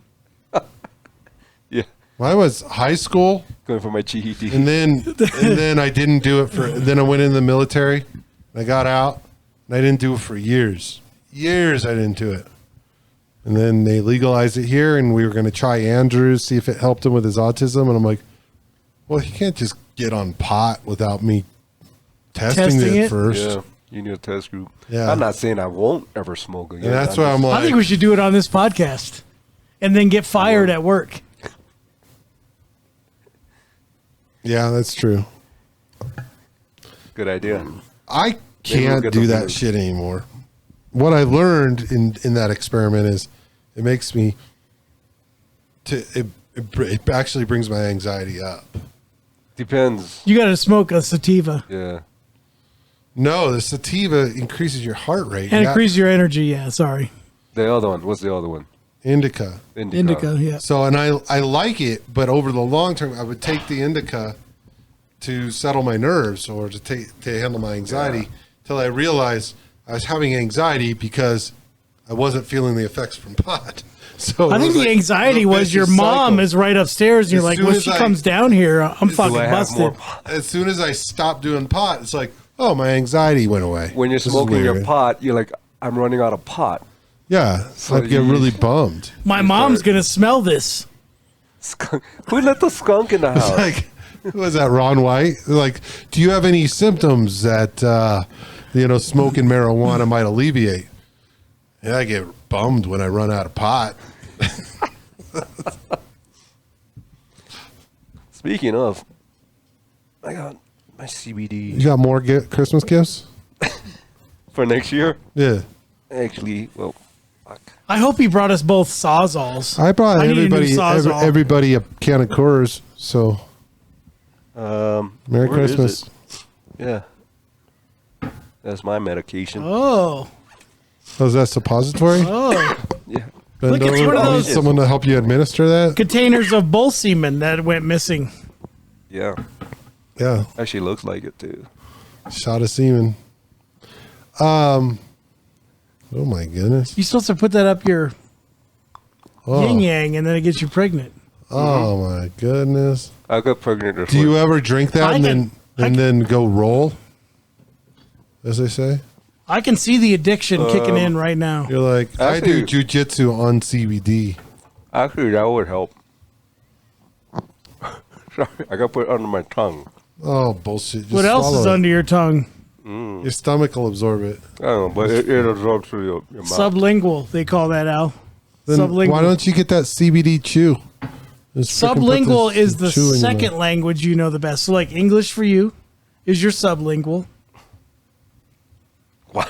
S2: Yeah.
S1: mine was high school,
S2: Going for my GED.
S1: and then I didn't do it for. Then I went in the military. I got out, and I didn't do it for years. Years I didn't do it. And then they legalized it here, and we were going to try Andrews, see if it helped him with his autism. And I'm like, well, he can't just get on pot without me testing
S3: Testing
S1: it
S3: it?
S1: first.
S2: Yeah. You need a test group.
S1: Yeah.
S2: I'm not saying I won't ever smoke again.
S1: And that's why I'm
S3: I
S1: like,
S3: think we should do it on this podcast and then get fired at work.
S1: yeah, that's true.
S2: Good idea.
S1: I
S2: Maybe we'll
S1: can't
S2: get
S1: do
S2: the
S1: that
S2: food.
S1: shit anymore. What I learned in that experiment is it makes me it actually brings my anxiety up.
S2: Depends.
S3: You got to smoke a sativa
S2: Yeah.
S1: No, the sativa increases your heart rate.
S3: and
S1: Yeah,
S3: increase your energy. Yeah, sorry.
S2: The other one. What's the other one?
S1: indica.
S3: Indica, yeah.
S1: So and I like it, but over the long term, I would take the indica to settle my nerves or to handle my anxiety till I realized I was having anxiety because I wasn't feeling the effects from pot. So
S3: I
S1: it
S3: think
S1: was
S3: the
S1: like
S3: anxiety
S1: a
S3: was your
S1: vicious
S3: mom
S1: cycle.
S3: is right upstairs, and you're
S1: As
S3: like,
S1: soon
S3: when
S1: as
S3: she
S1: I-
S3: comes down here, I'm fucking
S2: Do I have
S3: busted.
S2: more?
S1: As soon as I stopped doing pot, it's like, Oh, my anxiety went away.
S2: When you're
S1: This is
S2: smoking your
S1: weird.
S2: pot, you're like, I'm running out of pot.
S1: Yeah,
S2: So
S1: I'd get
S2: you-
S1: really bummed.
S3: My mom's going to smell this.
S2: Skunk. Who let the skunk in the
S1: It's
S2: house?
S1: like, who was that, Ron White? Like, do you have any symptoms that, smoking marijuana might alleviate? Yeah, I get bummed when I run out of pot.
S2: Speaking of, I got my CBD
S1: You got more Christmas gifts?
S2: for next year.
S1: Yeah.
S2: Actually, well, fuck.
S3: I hope he brought us both Sawzalls.
S1: I brought
S3: I need a new
S1: everybody
S3: Sawzall.
S1: everybody a can of Coors, so Merry
S2: Where is
S1: Christmas.
S2: it? Yeah, that's my medication.
S3: Oh.
S1: Oh, is that suppository?
S3: Oh.
S2: Yeah,
S3: Look, it's one of
S1: I need
S3: those-
S1: someone to help you administer that?
S3: Containers of bull semen that went missing.
S2: yeah.
S1: Yeah.
S2: Actually, looks like it too.
S1: Shot of semen. Oh my goodness.
S3: You're supposed to put that up your
S1: Oh,
S3: yin yang and then it gets you pregnant.
S1: oh my goodness.
S2: I got pregnant.
S1: Do you ever drink that
S3: I
S1: and
S3: can-
S1: then go roll? As they say?
S3: I can see the addiction kicking in right now.
S1: You're like, I do
S2: Actually-
S1: jujitsu on CBD.
S2: Actually, that would help. Sorry, I got put it under my tongue.
S1: Oh, bullshit. Just
S3: What else is
S1: swallow it.
S3: under your tongue?
S1: Your stomach will absorb it.
S2: I don't know, but it absorbs through your mouth.
S3: Sublingual, they call that, Al.
S1: Then
S3: Sublingual.
S1: why don't you get that CBD chew? Just frickin' put
S3: Sublingual
S1: this
S3: is the
S1: chew in your
S3: second
S1: mouth.
S3: language you know the best. So, like English for you is your sublingual.
S2: What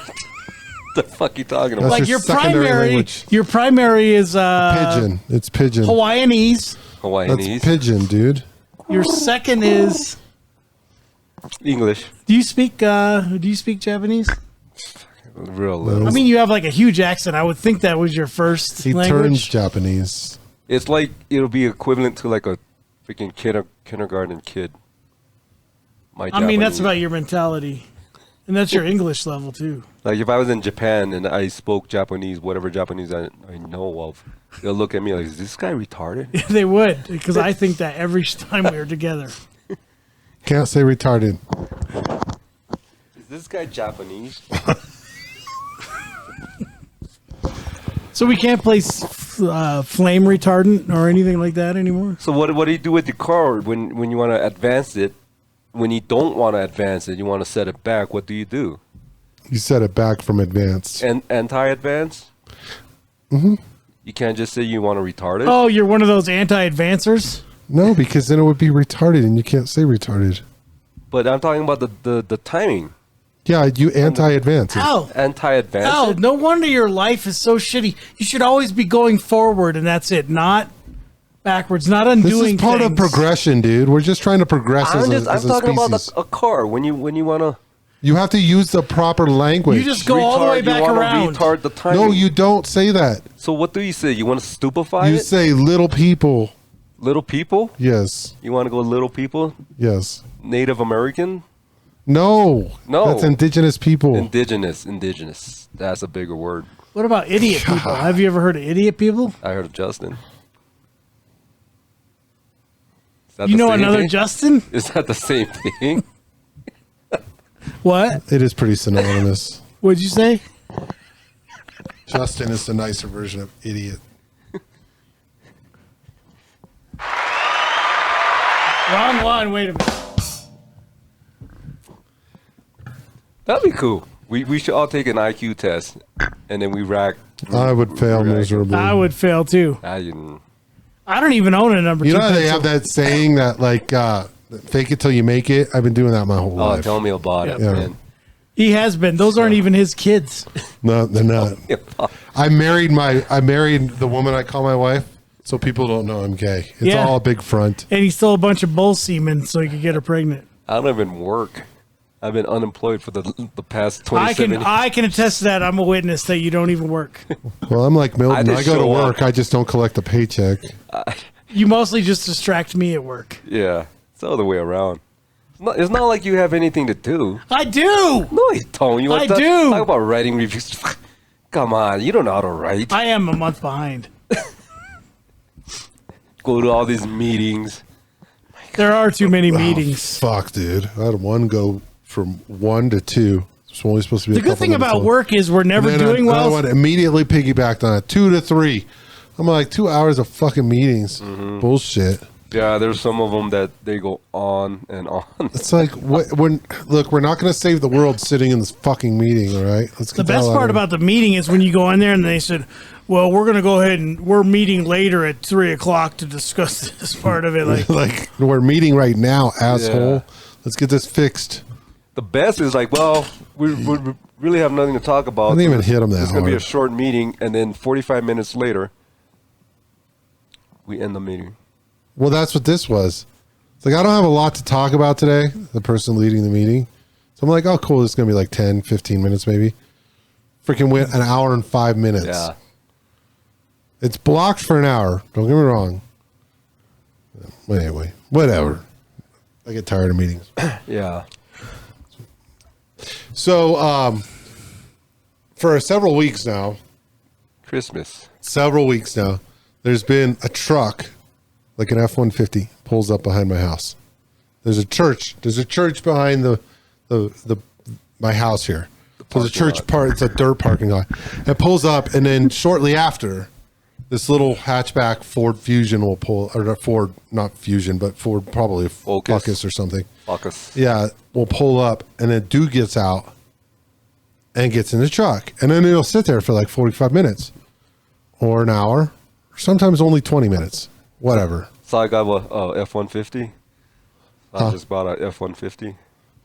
S2: the fuck you talking
S1: That's
S2: about?
S3: Like
S1: your
S3: your
S1: secondary
S3: primary,
S1: language.
S3: your primary is
S1: Pigeon. It's pigeon.
S3: Hawaiianese.
S2: Hawaiianese,
S1: That's pigeon, dude.
S3: Your second is.
S2: English,
S3: Do you speak Japanese?
S2: real
S1: No.
S2: little.
S3: I mean, you have like a huge accent. I would think that was your first
S1: He turns
S3: language.
S1: Japanese.
S2: It's like it'll be equivalent to like a freaking kindergarten kid.
S3: I mean, that's
S2: Japanese.
S3: about your mentality, and that's your English level too.
S2: Like if I was in Japan and I spoke Japanese, whatever Japanese I know of, they'll look at me like, "Is this guy retarded?"
S3: They would, because I think that every time we were together.
S1: Can't say retarded.
S2: Is this guy Japanese?
S3: So we can't play flame retardant or anything like that anymore.
S2: So what do you do with the car when you want to advance it? When you don't want to advance it, you want to set it back. What do?
S1: You set it back from advanced.
S2: And anti-advance?
S1: Mm-hmm.
S2: You can't just say you want to retard it.
S3: Oh, you're one of those anti-advancers?
S1: No, because then it would be retarded, and you can't say retarded.
S2: But I'm talking about the timing.
S1: Yeah, you anti-advance.
S3: Ow.
S2: Anti-advance.
S3: Ow,
S2: it?
S3: no wonder your life is so shitty. You should always be going forward, and that's it, not backwards, not
S1: This
S3: undoing
S1: is part of
S3: things.
S1: progression, dude. We're just trying to progress
S2: I'm
S1: as
S2: I'm
S1: a
S2: talking about
S1: species.
S2: a car. When you want to
S1: You have to use the proper language.
S3: You just go all the way
S2: you
S3: back
S2: wanna
S3: around.
S2: retard the timing.
S1: No, you don't say that.
S2: So what do you say? You want to stupefy
S1: You
S2: it?
S1: say little people.
S2: Little people?
S1: Yes.
S2: You want to go little people?
S1: Yes.
S2: Native American?
S1: No.
S2: No.
S1: That's indigenous people.
S2: Indigenous. That's a bigger word.
S3: What about idiot people? Have you ever heard of idiot people?
S2: I heard of Justin. Is that
S3: You
S2: the
S3: know
S2: same
S3: another
S2: thing?
S3: Justin?
S2: Is that the same thing?
S3: What?
S1: It is pretty synonymous.
S3: What'd you say?
S1: Justin is the nicer version of idiot.
S3: Wrong one. Wait a minute.
S2: That'd be cool. We should all take an IQ test, and then we rack.
S1: I would fail
S2: rack-
S1: miserably.
S3: I would fail too.
S2: I didn't.
S3: I don't even own a number
S1: You
S3: two
S1: know how they
S3: pencil.
S1: have that saying that like fake it till you make it? I've been doing that my whole
S2: Oh,
S1: life.
S2: tell me about it,
S1: Yeah.
S2: man.
S3: He has been. Those aren't even his kids.
S1: No, they're not. I married the woman I call my wife, so people don't know I'm gay. It's
S3: Yeah.
S1: all a big front.
S3: And he stole a bunch of bull semen so he could get her pregnant.
S2: I don't even work. I've been unemployed for the past 27 years.
S3: I can attest to that. I'm a witness that you don't even work.
S1: Well, I'm like Milton.
S2: I
S1: I,
S2: just
S1: go to
S2: show
S1: work.
S2: up.
S1: I just don't collect a paycheck.
S3: You mostly just distract me at work.
S2: Yeah, it's the other way around. It's not like you have anything to do.
S3: I do.
S2: No, you don't. You want
S3: I
S2: to
S3: do.
S2: talk about writing reviews? Come on, you don't know how to write.
S3: I am a month behind.
S2: Go to all these meetings.
S3: There are too many meetings.
S1: Fuck, dude. I had one go from 1 to 2. It's only supposed to be
S3: The
S1: a
S3: good
S1: couple
S3: thing
S1: minutes
S3: about
S1: long.
S3: work is we're never
S1: And then
S3: doing
S1: another
S3: well.
S1: one immediately piggybacked on it. 2 to 3. I'm like 2 hours of fucking meetings. Bullshit.
S2: Yeah, there's some of them that they go on and on.
S1: It's like look, we're not going to save the world sitting in this fucking meeting, all right? Let's
S3: The
S1: get
S3: best
S1: hell out
S3: part
S1: of
S3: about the meeting is when you go in there and they said, well, we're going to go ahead and we're meeting later at 3:00 to discuss this part of it. Like,
S1: like we're meeting right now, asshole.
S2: Yeah.
S1: Let's get this fixed.
S2: The best is like, well, we really have nothing to talk about.
S1: I didn't even hit 'em that
S2: It's going to be a
S1: hard.
S2: short meeting, and then 45 minutes later, we end the meeting.
S1: Well, that's what this was. It's like I don't have a lot to talk about today, the person leading the meeting. So I'm like, oh, cool. This is going to be like 10, 15 minutes maybe. Freaking went an hour and 5 minutes.
S2: Yeah.
S1: It's blocked for an hour. Don't get me wrong. But anyway, whatever. I get tired of meetings.
S2: Yeah.
S1: So, for several weeks now,
S2: Christmas.
S1: there's been a truck, like an F-150, pulls up behind my house. There's a church. There's a church behind my house here. There's a church part. It's a dirt parking lot. It pulls up, and then shortly after, this little hatchback Ford Fusion will pull, or not Ford, not Fusion, but Ford, probably a Focus or something.
S2: Focus.
S1: Yeah, will pull up, and then dude gets out and gets in the truck, and then he'll sit there for like 45 minutes or an hour, or sometimes only 20 minutes, whatever.
S2: So I got a F-150. I just bought a F-150.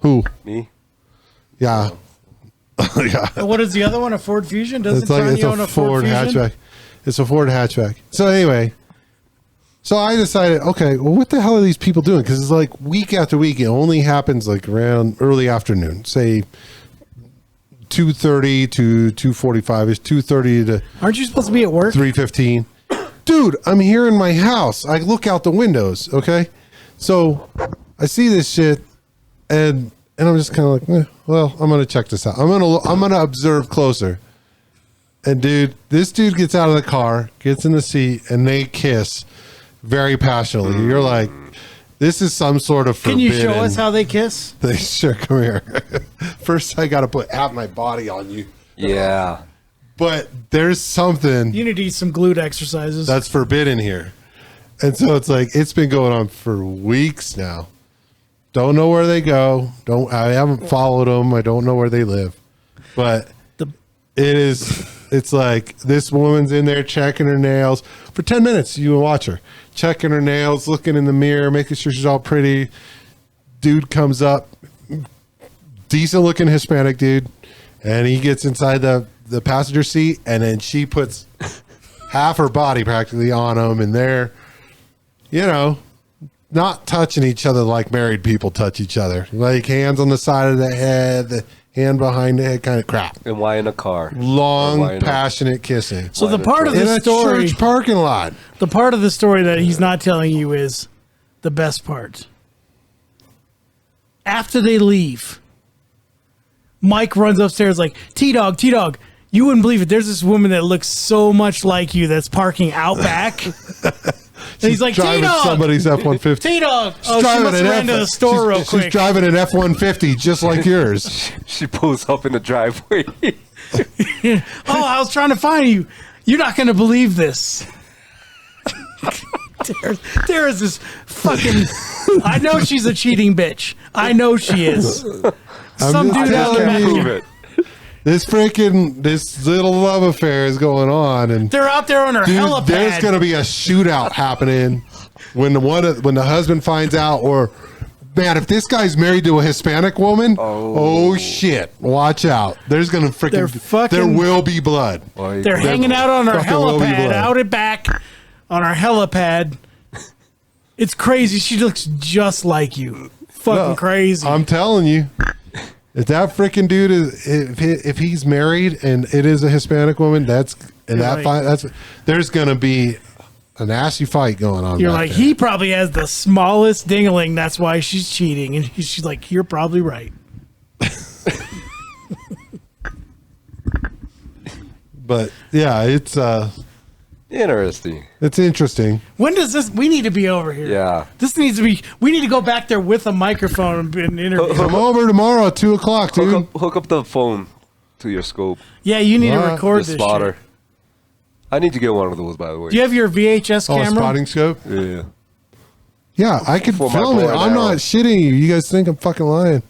S1: Who?
S2: Me.
S1: Yeah. Yeah.
S3: And what is the other one? A Ford Fusion? Doesn't
S1: It's like
S3: Tony
S1: it's
S3: own
S1: a
S3: a Ford
S1: Ford
S3: Fusion?
S1: hatchback. It's a Ford hatchback. So anyway, so I decided, okay, well, what the hell are these people doing? Because it's like week after week, it only happens like around early afternoon, say 2:30 to 2:45 is 2:30 to
S3: Aren't you supposed to be at work?
S1: 3:15. Dude, I'm here in my house. I look out the windows. Okay, so I see this shit, and I'm just kind of like, well, I'm gonna check this out. I'm gonna observe closer. And dude, this dude gets out of the car, gets in the seat, and they kiss very passionately. You're like, this is some sort of
S3: Can
S1: forbidden.
S3: you show us how they kiss?
S1: They sure, come here. First, I got to put half my body on you.
S2: Yeah.
S1: But there's something
S3: You need to eat some glute exercises.
S1: that's forbidden here. And so it's like, it's been going on for weeks now. Don't know where they go. I haven't followed them. I don't know where they live. But it's like this woman's in there checking her nails for 10 minutes. You watch her checking her nails, looking in the mirror, making sure she's all pretty. Dude comes up, decent looking Hispanic dude, and he gets inside the passenger seat, and then she puts half her body practically on him, and they're, not touching each other like married people touch each other, like hands on the side of the head, the hand behind the head kind of crap.
S2: And why in a car?
S1: Long,
S2: Why in a-
S1: passionate kissing.
S3: so the part of
S1: In
S3: the
S1: a
S3: story,
S1: church parking lot.
S3: the part of the story that he's not telling you is the best part. After they leave, Mike runs upstairs like, T-Dog, you wouldn't believe it. There's this woman that looks so much like you that's parking out back. And he's like,
S1: Driving
S3: T-Dog,
S1: somebody's F-150.
S3: T-Dog. Oh, she
S1: Driving
S3: must have
S1: an
S3: ran to the store real
S1: she's
S3: quick.
S1: driving an F-150 just like yours.
S2: She pulls up in the driveway.
S3: Oh, I was trying to find you. You're not going to believe this. there is this fucking... I know she's a cheating bitch. I know she is. Some
S1: just
S3: dude out
S1: telling
S3: there.
S1: you.
S2: Prove it.
S1: This little love affair is going on, and
S3: They're out there on her
S1: dude,
S3: helipad.
S1: there's going to be a shootout happening when the husband finds out, or man, if this guy's married to a Hispanic woman, oh shit, watch out. There's going to
S3: They're fucking-
S1: there will be blood.
S2: Boy,
S3: They're hanging out on her
S1: fucking will be
S3: helipad,
S1: blood.
S3: out at back on our helipad. It's crazy. She looks just like you. Fucking
S1: No,
S3: crazy.
S1: I'm telling you. If that freaking dude is, if he's married and it is a Hispanic woman, there's gonna be a nasty fight going on.
S3: You're
S1: back
S3: like,
S1: there.
S3: he probably has the smallest dingling. That's why she's cheating. And she's like, you're probably right.
S1: But yeah, it's
S2: Interesting.
S1: It's interesting.
S3: When does this? We need to be over here.
S2: Yeah.
S3: This needs to be. We need to go back there with a microphone and interview.
S1: Come over tomorrow at 2:00, dude.
S2: Hook up the phone to your scope.
S3: Yeah, you need to
S1: What?
S3: record
S2: The
S3: this
S2: spotter.
S3: shit.
S2: I need to get one of those, by the way.
S3: Do you have your VHS
S1: Oh, a
S3: camera?
S1: spotting scope.
S2: Yeah.
S1: Yeah, I could
S2: For my
S1: film it.
S2: boy
S1: I'm
S2: now.
S1: not shitting you. You guys think I'm fucking lying?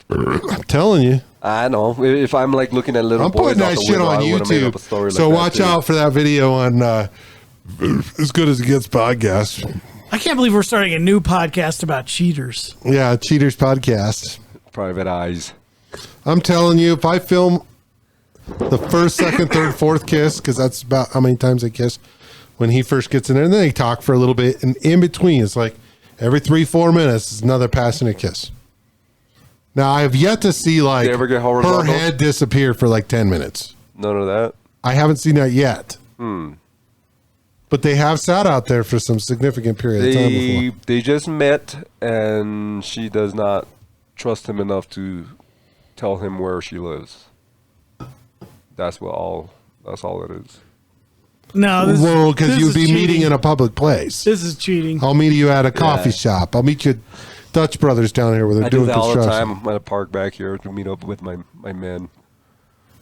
S1: I'm telling you.
S2: I know. If I'm like looking at little
S1: I'm
S2: boys
S1: putting
S2: out
S1: that
S2: the
S1: shit
S2: window,
S1: on
S2: I would've made up a
S1: YouTube.
S2: story
S1: So
S2: like that,
S1: watch
S2: too.
S1: out for that video on As Good as It Gets podcast.
S3: I can't believe we're starting a new podcast about cheaters.
S1: Yeah, Cheaters Podcast.
S2: Private eyes.
S1: I'm telling you, if I film the first, second, third, fourth kiss, because that's about how many times they kiss when he first gets in there, and then they talk for a little bit, and in between, it's like every 3-4 minutes is another passionate kiss. Now, I have yet to see like
S2: They ever get
S1: her
S2: horizontal?
S1: head disappear for like 10 minutes.
S2: None of that.
S1: I haven't seen that yet. But they have sat out there for some significant period of time before.
S2: They just met, and she does not trust him enough to tell him where she lives. That's all it is.
S3: No, this,
S1: Well, because
S3: this
S1: you'd
S3: is
S1: be
S3: cheating.
S1: meeting in a public place.
S3: This is cheating.
S1: I'll meet you at a coffee
S2: Yeah.
S1: shop. I'll meet you at Dutch Brothers down here where they're
S2: I do
S1: doing
S2: that all the
S1: construction.
S2: time. I'm at a park back here to meet up with my men.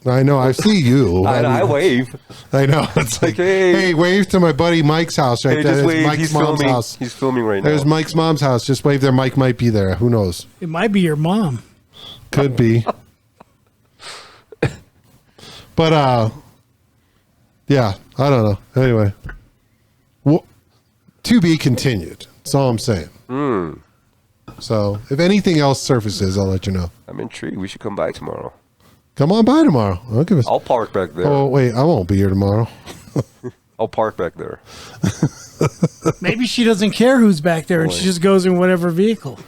S1: I know. I see you.
S2: I wave.
S1: I know. It's like,
S2: Hey.
S1: hey, wave to my buddy Mike's house right
S2: Hey,
S1: there.
S2: just
S1: That's
S2: wave.
S1: Mike's
S2: He's
S1: mom's
S2: filming.
S1: house.
S2: He's filming right now.
S1: There's Mike's mom's house. Just wave there. Mike might be there. Who knows?
S3: It might be your mom.
S1: Could be. But yeah, I don't know. Anyway, to be continued. That's all I'm saying. So if anything else surfaces, I'll let you know.
S2: I'm intrigued. We should come by tomorrow.
S1: Come on by tomorrow. I'll give us.
S2: I'll park back there.
S1: Oh wait, I won't be here tomorrow.
S2: I'll park back there.
S3: Maybe she doesn't care who's back there, and she just goes in whatever vehicle.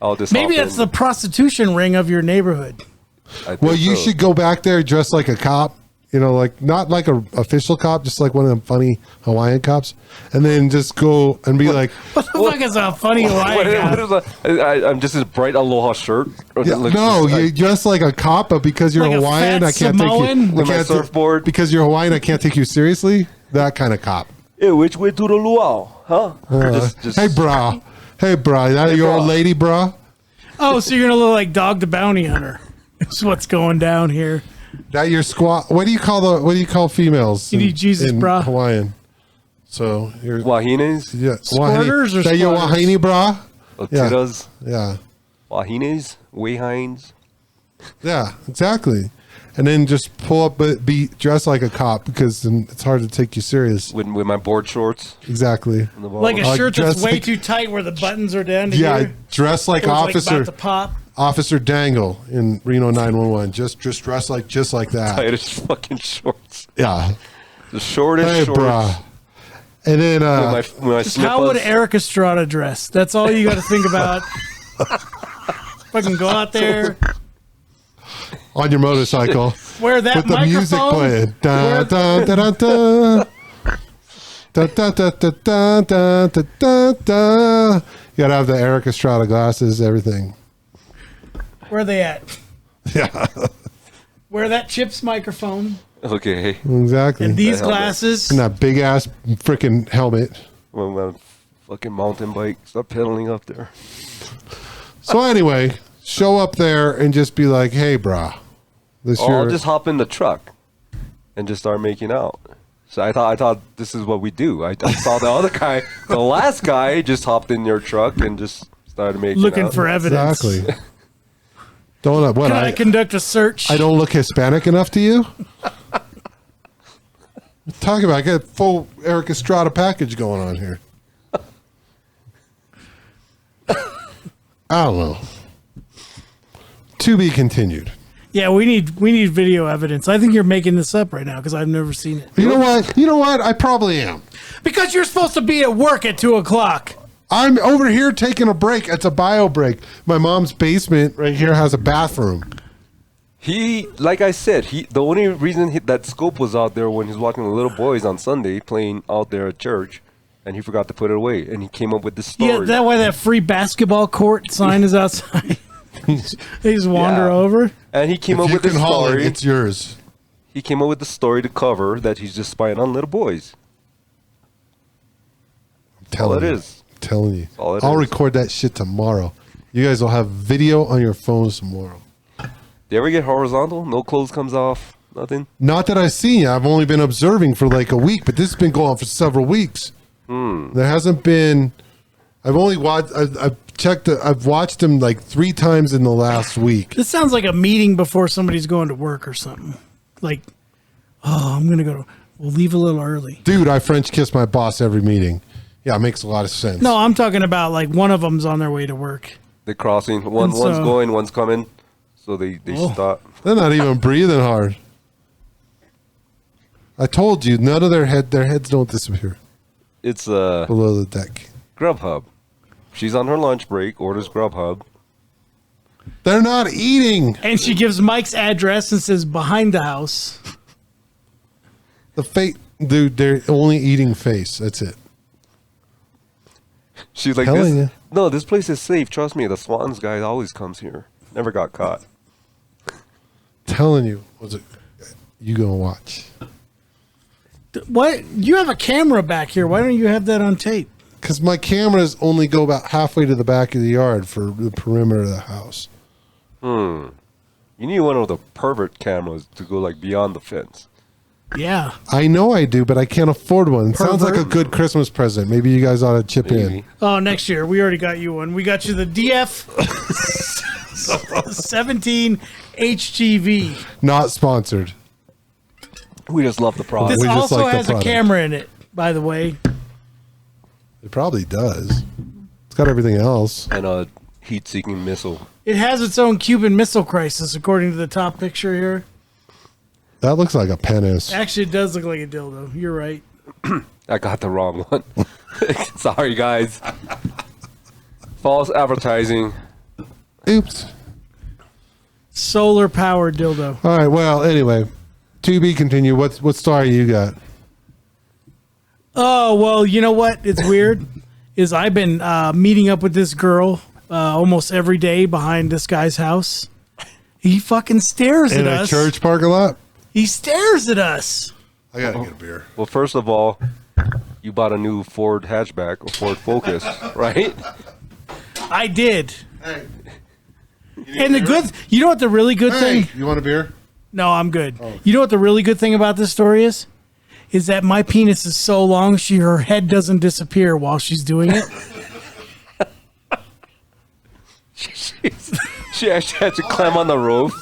S2: I'll just
S3: Maybe
S2: hop
S3: that's
S2: in.
S3: the prostitution ring of your neighborhood.
S2: I think
S1: Well, you
S2: so.
S1: should go back there dressed like a cop. You know, like not like a official cop, just like one of them funny Hawaiian cops, and then just go and be like,
S3: What the fuck is a funny Hawaiian guy?
S2: What is I'm just this bright aloha shirt. Or
S1: yeah,
S2: like-
S1: "No,
S2: I-
S1: you dress like a cop, but because you're
S3: Like a
S1: Hawaiian,
S3: fat
S1: I can't
S3: Samoan?
S1: take you.
S2: With
S1: I
S2: my
S1: can't
S2: surfboard.
S1: because you're Hawaiian, I can't take you seriously." That kind of cop.
S2: Yeah, which way to the luau, huh?
S1: Hey, brah. Hey, brah. That
S2: Hey,
S1: your
S2: brah.
S1: old lady, brah?
S3: Oh, so you're gonna look like Dog the Bounty Hunter. That's what's going down here.
S1: That your squat? What do you call females?
S3: You need Jesus, brah.
S1: Hawaiian. So you're
S2: Wahines,
S1: yeah,
S3: Squirters or
S1: That your
S3: squatters?
S1: wahine, brah? Yeah.
S2: Otiras,
S1: Yeah,
S2: Wahines, Wahines.
S1: yeah, exactly. And then just pull up, but be dressed like a cop because then it's hard to take you serious.
S2: With my board shorts.
S1: Exactly.
S2: On the
S3: Like a
S2: bottom.
S3: shirt that's
S1: just
S3: way
S1: like-
S3: too tight where the buttons are down to
S1: Yeah,
S3: here.
S1: dress like
S3: Or it's
S1: Officer
S3: about to pop.
S1: Officer Dangle in Reno 911. Just dress like that.
S2: tightest fucking shorts.
S1: Yeah.
S2: The shortest
S1: Hey,
S2: shorts.
S1: brah. And then
S2: With my
S3: Just how would
S2: slippers.
S3: Eric Estrada dress? That's all you got to think about. Fucking go out there,
S1: on your motorcycle
S3: wear that
S1: with the
S3: microphone.
S1: music playing. Da,
S3: Wear-
S1: da, da, da, da. Da, da, da, da, da, da, da, da, da. You gotta have the Eric Estrada glasses, everything.
S3: Where are they at?
S1: Yeah,
S3: Wear that Chips microphone
S2: Okay.
S1: exactly.
S3: and these
S2: The helmet.
S3: glasses.
S1: And that big ass freaking helmet.
S2: Well, my fucking mountain bike. Stop pedaling up there.
S1: So anyway, show up there and just be like, "Hey, brah, this
S2: Or I'll
S1: your
S2: just hop in the truck and just start making out. So I thought this is what we do. I saw the other guy, the last guy, just hopped in your truck and just started making
S3: Looking
S2: out.
S3: for evidence.
S1: exactly." Don't what
S3: Can I
S1: I
S3: conduct a search?
S1: I don't look Hispanic enough to you. Talking about, I got a full Eric Estrada package going on here. I don't know. To be continued.
S3: Yeah, we need video evidence. I think you're making this up right now because I've never seen it.
S1: You know what? You know what? I probably am.
S3: Because you're supposed to be at work at 2:00.
S1: I'm over here taking a break. It's a bio break. My mom's basement right here has a bathroom.
S2: He, like I said, the only reason that scope was out there when he was watching the little boys on Sunday playing out there at church, and he forgot to put it away, and he came up with this story.
S3: Yeah, that way that free basketball court sign is outside. They just wander
S2: Yeah.
S3: over.
S2: And he came
S1: If
S2: up
S1: you
S2: with this
S1: can haul it,
S2: story.
S1: it's yours.
S2: He came up with the story to cover that he's just spying on little boys. All it is.
S1: I'm telling you.
S2: all it
S1: I'll
S2: is.
S1: record that shit tomorrow. You guys will have video on your phones tomorrow.
S2: Do you ever get horizontal? No clothes comes off? Nothing?
S1: Not that I've seen you. I've only been observing for like a week, but this has been going on for several weeks. There hasn't been. I've only watched. I've checked. I've watched him like 3 times in the last week.
S3: This sounds like a meeting before somebody's going to work or something. Like, oh, I'm gonna go. We'll leave a little early.
S1: Dude, I French kiss my boss every meeting. Yeah, it makes a lot of sense.
S3: No, I'm talking about like one of them's on their way to work.
S2: They're crossing.
S3: And
S2: One's
S3: so-
S2: going, one's coming. So they
S3: Oh.
S2: stop.
S1: They're not even breathing hard. I told you, none of their heads don't disappear
S2: It's
S1: below the deck.
S2: Grubhub. She's on her lunch break, orders Grubhub.
S1: They're not eating.
S3: And she gives Mike's address and says behind the house.
S1: Dude, they're only eating face. That's it.
S2: She's like,
S1: Telling
S2: this,
S1: you.
S2: no, this place is safe. Trust me. The Swans guy always comes here. Never got caught.
S1: Telling you. Was it? You gonna watch?
S3: What? You have a camera back here. Why don't you have that on tape?
S1: Because my cameras only go about halfway to the back of the yard for the perimeter of the house.
S2: You need one of the pervert cameras to go like beyond the fence.
S3: Yeah.
S1: I know I do, but I can't afford one. It sounds like a
S3: Pervert.
S1: good Christmas present. Maybe you guys ought to chip in.
S2: Maybe.
S3: Oh, next year. We already got you one. We got you the DF 17 HGV.
S1: Not sponsored.
S2: We just love the product.
S3: This
S1: we just
S3: also
S1: like the
S3: has a
S1: product.
S3: camera in it, by the way.
S1: It probably does. It's got everything else.
S2: And a heat-seeking missile.
S3: It has its own Cuban Missile Crisis, according to the top picture here.
S1: That looks like a penis.
S3: Actually, it does look like a dildo. You're right.
S2: I got the wrong one. Sorry, guys. False advertising.
S1: Oops.
S3: Solar powered dildo.
S1: All right. Well, anyway, to be continued. What story you got?
S3: Oh, well, you know what? It's weird. Is I've been meeting up with this girl almost every day behind this guy's house. He fucking stares
S1: In
S3: at
S1: a
S3: us.
S1: church parking lot?
S3: He stares at us.
S1: I gotta get a beer.
S2: Well, first of all, you bought a new Ford hatchback or Ford Focus, right?
S3: I did.
S1: Hey.
S3: And the good, you know what the really good thing?
S1: You want a beer?
S3: No, I'm good. You know what the really good thing about this story is? Is that my penis is so long, her head doesn't disappear while she's doing it.
S2: She actually had to climb on the roof,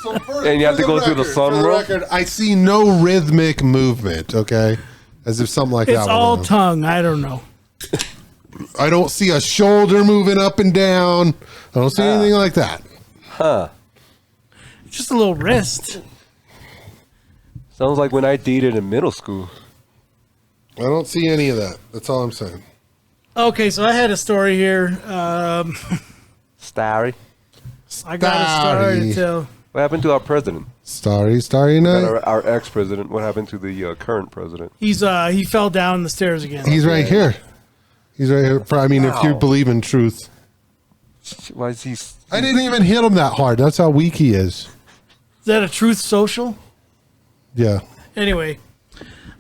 S2: and you have to go through the sunroof.
S1: I see no rhythmic movement. Okay, as if something like that.
S3: It's
S1: would
S3: all
S1: happen.
S3: tongue. I don't know.
S1: I don't see a shoulder moving up and down. I don't see anything like that.
S2: Huh.
S3: Just a little wrist.
S2: Sounds like when I dated in middle school.
S1: I don't see any of that. That's all I'm saying.
S3: Okay, so I had a story here.
S2: Starry.
S3: I got a story to tell.
S2: What happened to our president?
S1: Starry
S2: Not
S1: night.
S2: our ex-president. What happened to the current president?
S3: He fell down the stairs again.
S1: He's right here. He's right here. I mean, if you
S2: Wow.
S1: believe in truth.
S2: Why is he?
S1: I didn't even hit him that hard. That's how weak he is.
S3: Is that a Truth Social?
S1: Yeah.
S3: Anyway,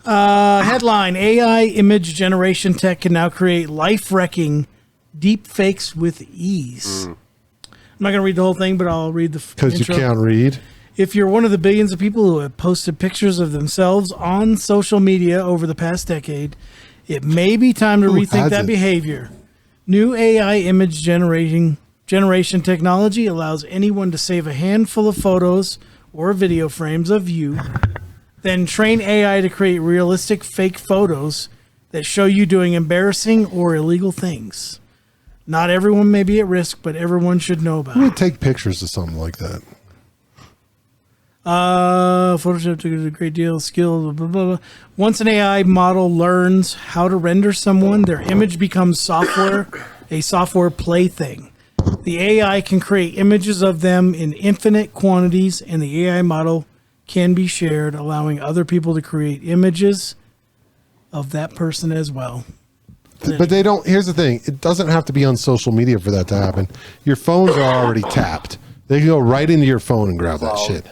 S3: headline: AI image generation tech can now create life-wrecking deep fakes with ease. I'm not going to read the whole thing, but I'll read the
S1: Because you
S3: intro.
S1: can't read.
S3: If you're one of the billions of people who have posted pictures of themselves on social media over the past decade, it may be time to
S1: Who
S3: rethink that
S1: hasn't?
S3: behavior. New AI image generation technology allows anyone to save a handful of photos or video frames of you, then train AI to create realistic fake photos that show you doing embarrassing or illegal things. Not everyone may be at risk, but everyone should know about
S1: Who
S3: it.
S1: would take pictures of something like that?
S3: Photoshop took a great deal of skill. Blah, blah, blah. Once an AI model learns how to render someone, their image becomes a software plaything. The AI can create images of them in infinite quantities, and the AI model can be shared, allowing other people to create images of that person as well.
S1: But they don't. Here's the thing. It doesn't have to be on social media for that to happen. Your phones are already tapped. They can go right into your phone and grab that shit.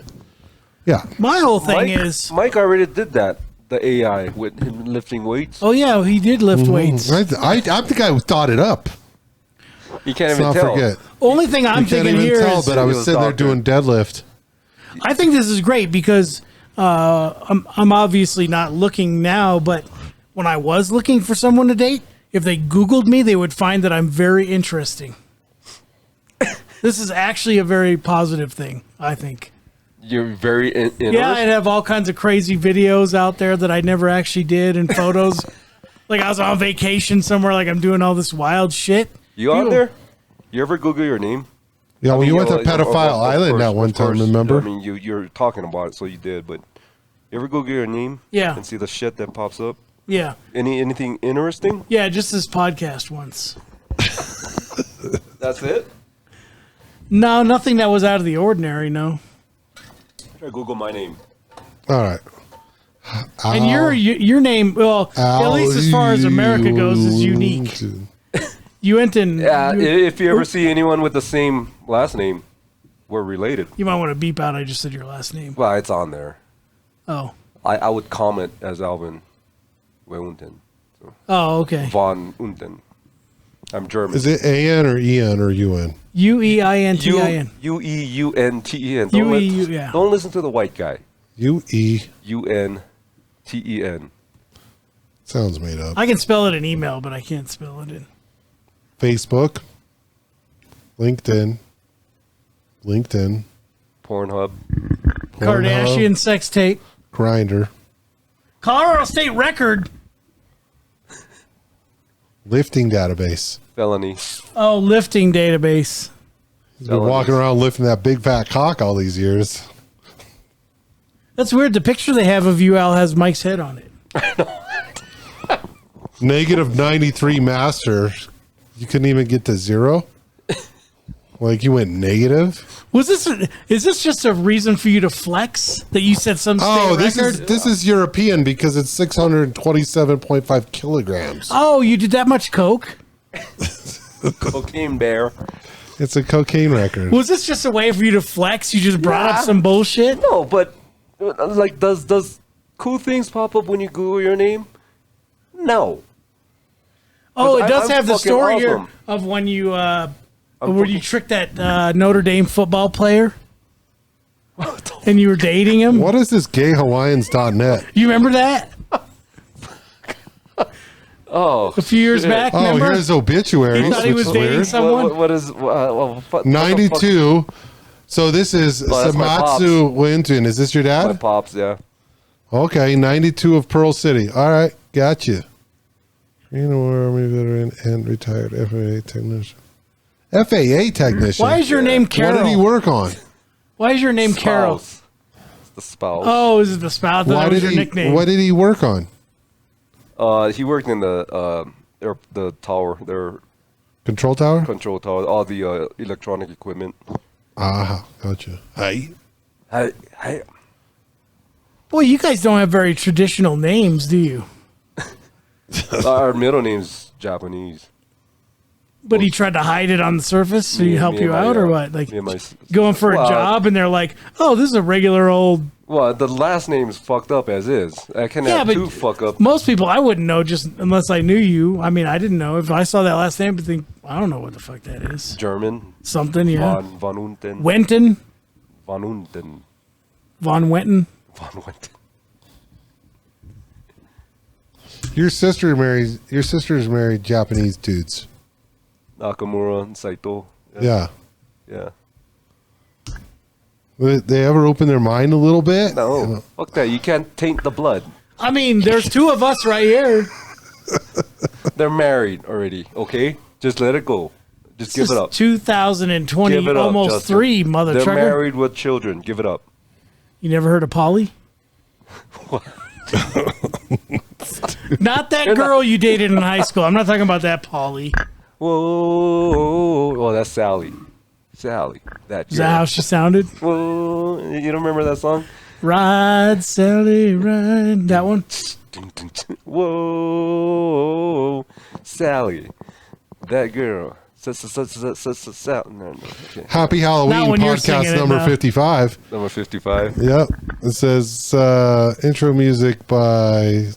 S1: Yeah.
S3: My whole thing is
S2: Mike already did that. the AI with him lifting weights.
S3: Oh yeah, he did lift weights.
S1: I'm the guy who thought it up.
S2: You can't
S1: Let's
S2: even
S1: not
S2: tell.
S1: forget.
S3: Only thing I'm
S1: You can't
S3: thinking
S1: even
S3: here
S1: tell,
S3: is
S1: but I was
S2: He was
S1: sitting there
S2: doctor.
S1: doing deadlift.
S3: I think this is great because I'm obviously not looking now, but when I was looking for someone to date, if they Googled me, they would find that I'm very interesting. This is actually a very positive thing, I think.
S2: You're very
S3: Yeah, I'd have all kinds of crazy videos out there that I never actually did and photos. Like I was on vacation somewhere, like I'm doing all this wild shit.
S2: You out
S3: People-
S2: there? You ever Google your name?
S1: Yeah, when you went to
S2: of
S1: Pedophile Island
S2: course,
S1: that one
S2: of
S1: time,
S2: course.
S1: remember?
S2: I mean, you're talking about it, so you did. But you ever Google your name?
S3: Yeah.
S2: And see the shit that pops up.
S3: Yeah.
S2: Anything interesting?
S3: Yeah, just this podcast once.
S2: That's it.
S3: No, nothing that was out of the ordinary, no.
S2: Try to Google my name.
S1: All right.
S3: And your name, well, at least as far as America goes, is unique. You went in.
S2: Yeah. If you ever see anyone with the same last name, we're related.
S3: You might want to beep out. I just said your last name.
S2: Well, it's on there.
S3: Oh.
S2: I would comment as Alvin Weunten.
S3: Oh, okay.
S2: Von Unten. I'm German.
S1: Is it A-N or E-N or U-N?
S3: UEINTIN.
S2: UEUNTEN.
S3: UEU, yeah.
S2: Don't listen to the white guy.
S1: U-E.
S2: UNTEN.
S1: Sounds made up.
S3: I can spell it in email, but I can't spell it in.
S1: Facebook. LinkedIn.
S2: Pornhub.
S3: Kardashian sex tape.
S1: Grinder.
S3: Colorado State record.
S1: Lifting database.
S2: Felony.
S3: Oh, lifting database.
S1: He's been walking around lifting that big fat cock all these years.
S3: That's weird. The picture they have of you, Al, has Mike's head on it.
S1: Negative 93 master. You couldn't even get to zero? Like you went negative?
S3: Is this just a reason for you to flex that you said some state
S1: Oh,
S3: record?
S1: this is European because it's 627.5 kilograms.
S3: Oh, you did that much coke?
S2: Cocaine bear.
S1: It's a cocaine record.
S3: Was this just a way for you to flex? You just brought up some bullshit?
S2: No, but like, does cool things pop up when you Google your name? No.
S3: Oh, it does
S2: I'm
S3: have the
S2: fucking
S3: story here
S2: awesome.
S3: of when you where you tricked that Notre Dame football player and you were dating him.
S1: What is this gayhawaiians.net?
S3: You remember that?
S2: Oh,
S3: A few years back,
S1: Oh,
S3: remember?
S1: here's obituaries.
S3: He thought he
S1: which
S3: was
S1: is
S3: dating
S1: weird.
S3: someone.
S2: what is what the fuck-
S1: 92. So this is
S2: that's my pops.
S1: Samatsu Winton. Is this your
S2: My
S1: dad?
S2: pops, yeah.
S1: Okay, 92 of Pearl City. All right, got you. Green War Army veteran and retired FAA technician. FAA technician.
S3: Why is your name Carol?
S1: What did he work on?
S3: Why is your name Carol?
S2: Spouse. It's the spouse.
S3: Oh, is it the spouse? That
S1: Why
S3: was
S1: did
S3: your
S1: he?
S3: nickname.
S1: What did he work on?
S2: He worked in the tower, their
S1: Control tower.
S2: control tower, all the electronic equipment.
S1: Ah, gotcha. Hey,
S2: Hey.
S3: Boy, you guys don't have very traditional names, do you?
S2: Our middle name's Japanese.
S3: But he tried to hide it on the surface so he help
S2: Me
S3: you
S2: and my,
S3: out, or what? Like
S2: me and my
S3: going for a
S2: Well,
S3: job, and they're like, "Oh, this is a regular old."
S2: Well, the last name's fucked up as is. I can't
S3: Yeah,
S2: have
S3: but
S2: two fuck up.
S3: most people I wouldn't know just unless I knew you. I mean, I didn't know if I saw that last name, but think I don't know what the fuck that is.
S2: German.
S3: Something, yeah.
S2: Von Unten.
S3: Wenton,
S2: Von Unten.
S3: Von Wenton.
S2: Von Unten.
S1: your sister's married Japanese dudes.
S2: Nakamura and Saito.
S1: Yeah.
S2: Yeah.
S1: They ever open their mind a little bit?
S2: No. Fuck that. You can't taint the blood.
S3: I mean, there's two of us right here.
S2: They're married already, okay? Just let it go. Just
S3: This
S2: give it
S3: is
S2: up.
S3: 2020,
S2: Give it up,
S3: almost
S2: Justin.
S3: 3, mother
S2: They're
S3: trucker.
S2: married with children. Give it up.
S3: You never heard of Polly? Not that girl you dated in high school. I'm not talking about that Polly.
S2: Whoa. Oh, that's Sally. Sally. That
S3: Is that how she sounded?
S2: Whoa. You don't remember that song?
S3: Ride, Sally, ride. That one?
S2: Whoa. Sally. That girl. Okay.
S1: Happy
S3: Not
S1: Halloween
S3: when you're singing
S1: podcast
S3: it,
S1: number
S3: no.
S1: 55.
S2: Number 55.
S1: Yep. It says intro music by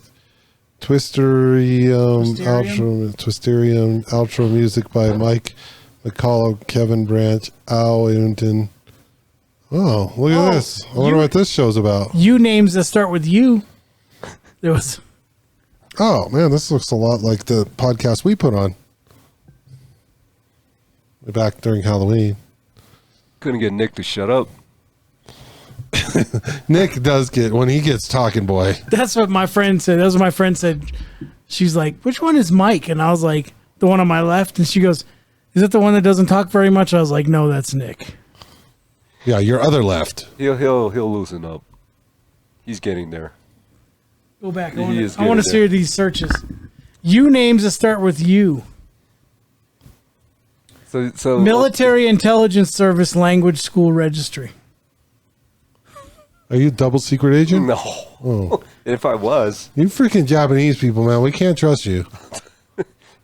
S1: Twisterium, outro music by Mike McCullough, Kevin Branch, Al Ayrton. Oh, look at this. I wonder what this show's about.
S3: You names that start with you. There was.
S1: Oh, man, this looks a lot like the podcast we put on. Back during Halloween.
S2: Couldn't get Nick to shut up.
S1: Nick does get, when he gets talking, boy.
S3: That's what my friend said. That's what my friend said. She's like, which one is Mike? And I was like, the one on my left. And she goes, is that the one that doesn't talk very much? I was like, no, that's Nick.
S1: Yeah, your other left.
S2: He'll loosen up. He's getting there.
S3: Go back.
S2: He is
S3: I want to
S2: getting
S3: see these searches. You names that start with you.
S2: So
S3: Military Intelligence Service Language School Registry.
S1: Are you a double secret agent?
S2: No.
S1: Oh.
S2: If I was.
S1: You freaking Japanese people, man. We can't trust you.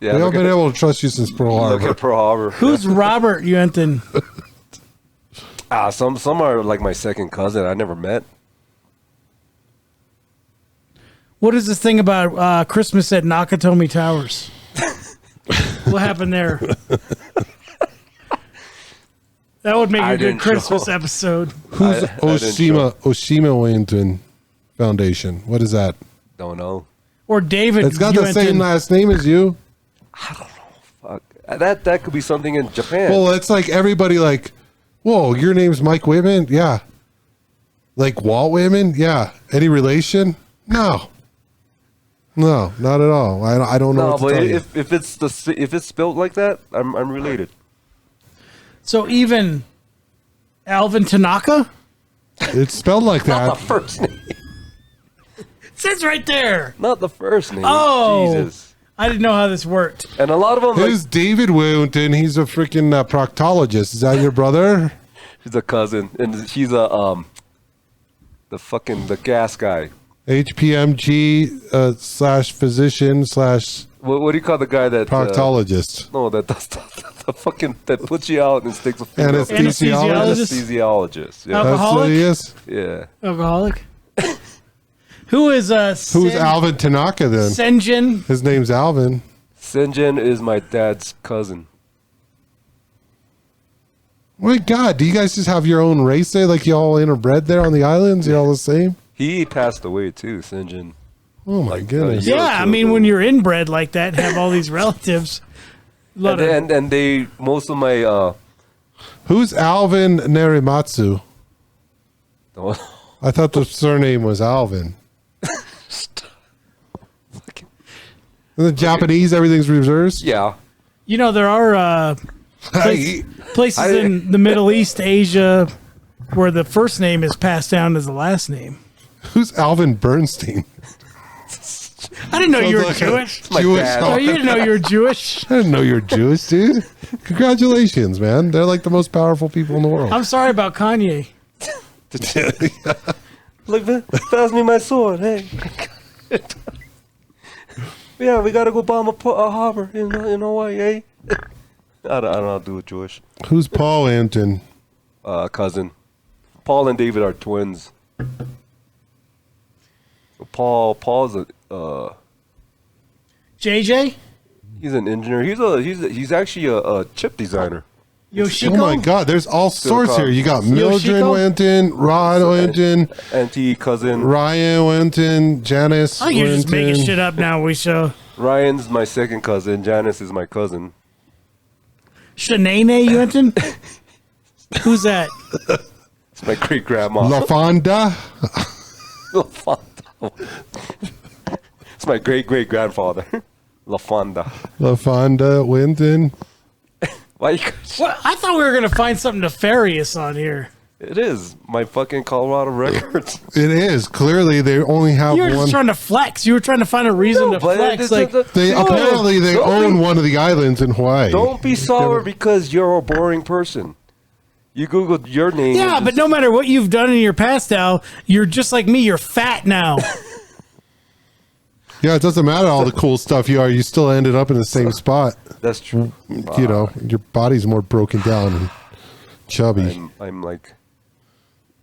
S2: Yeah,
S1: We haven't been able to trust you since Pearl
S2: look
S1: Harbor.
S2: at Pearl Harbor.
S3: Who's Robert Uenton?
S2: Some are like my second cousin I never met.
S3: What is this thing about Christmas at Nakatomi Towers? What happened there? That would make
S2: I
S3: a good
S2: didn't
S3: Christmas
S2: know.
S3: episode.
S1: Who's
S2: I didn't
S1: Oshima Wellington Foundation? What is that?
S2: Don't know.
S3: Or David
S1: It's got the
S3: Uenton.
S1: same last name as you.
S2: Fuck. That could be something in Japan.
S1: Well, it's like everybody like, whoa, your name's Mike Whitman? Yeah. Like Walt Whitman? Yeah. Any relation? No. No, not at all. I don't know
S2: no,
S1: what to
S2: but
S1: tell you.
S2: if it's spelled like that, I'm related.
S3: So even Alvin Tanaka?
S1: It's spelled like
S2: Not
S1: that.
S2: the first name.
S3: It says right there.
S2: Not the first name.
S3: Oh.
S2: Jesus.
S3: I didn't know how this worked.
S2: And a lot of them, like,
S1: Who's David Wellington? He's a freaking proctologist. Is that your brother?
S2: she's a cousin, and she's the gas guy.
S1: HPMG slash physician slash
S2: What do you call the guy that?
S1: proctologist.
S2: No, that does the fucking that puts you out and sticks a finger. up.
S1: Anesthesiologist.
S2: Anesthesiologist. Yeah.
S1: That's what he
S3: Alcoholic?
S1: is.
S2: Yeah.
S3: Alcoholic. Who is
S1: Who's Alvin Tanaka then?
S3: Senjin?
S1: His name's Alvin.
S2: Senjin is my dad's cousin.
S1: My God, do you guys just have your own race there? Like you all interbred there on the islands? You all the same?
S2: He passed away too, Senjin.
S1: Oh my goodness.
S2: Yeah.
S3: Yeah, I mean, when you're inbred like that, have all these relatives. Lot of-
S2: And they most of my
S1: Who's Alvin Narimatsu? I thought the surname was Alvin. In the Japanese, everything's reversed.
S2: yeah.
S3: you know, there are places in the Middle East, Asia, where the first name is passed down as the last name.
S1: Who's Alvin Bernstein?
S3: I didn't know you were
S1: Sounds like a
S3: Jewish.
S2: my
S1: Jewish.
S2: dad.
S3: Oh, you didn't know you were Jewish.
S1: I didn't know you were Jewish, dude. Congratulations, man. They're like the most powerful people in the world.
S3: I'm sorry about Kanye.
S2: Look, pass me my sword, hey. Yeah, we gotta go bomb a harbor in Hawaii, eh? I don't know how to do it Jewish.
S1: Who's Paul Anton?
S2: Cousin. Paul and David are twins. Paul's
S3: JJ?
S2: he's an engineer. He's actually a chip designer.
S3: Yoshiko?
S1: Oh my God, there's all sorts here. You got Mildred
S3: Yoshiko?
S1: Winton, Rod Winton,
S2: Auntie, cousin.
S1: Ryan Winton, Janice
S3: I think you're just making
S1: Winton.
S3: shit up now. We show
S2: Ryan's my second cousin. Janice is my cousin.
S3: Shanae Uenton? Who's that?
S2: It's my great grandma.
S1: La Fonda.
S2: It's my great grandfather. La Fonda.
S1: La Fonda Winton.
S2: Why you?
S3: What? I thought we were going to find something nefarious on here.
S2: It is my fucking Colorado records.
S1: It is. Clearly, they only have
S3: You were
S1: one.
S3: just trying to flex. You were trying to find a reason to
S2: but
S3: flex.
S2: it's
S3: Like,
S1: They
S2: No,
S1: apparently they
S2: don't
S1: own
S2: be-
S1: one of the islands in Hawaii.
S2: Don't be sour because you're a boring person. You Googled your name.
S3: yeah,
S2: and
S3: but
S2: just-
S3: no matter what you've done in your past now, you're just like me. You're fat now.
S1: Yeah, it doesn't matter all the cool stuff you are. You still ended up in the same spot.
S2: That's true.
S1: You know, your body's more broken down and chubby,
S2: I'm like,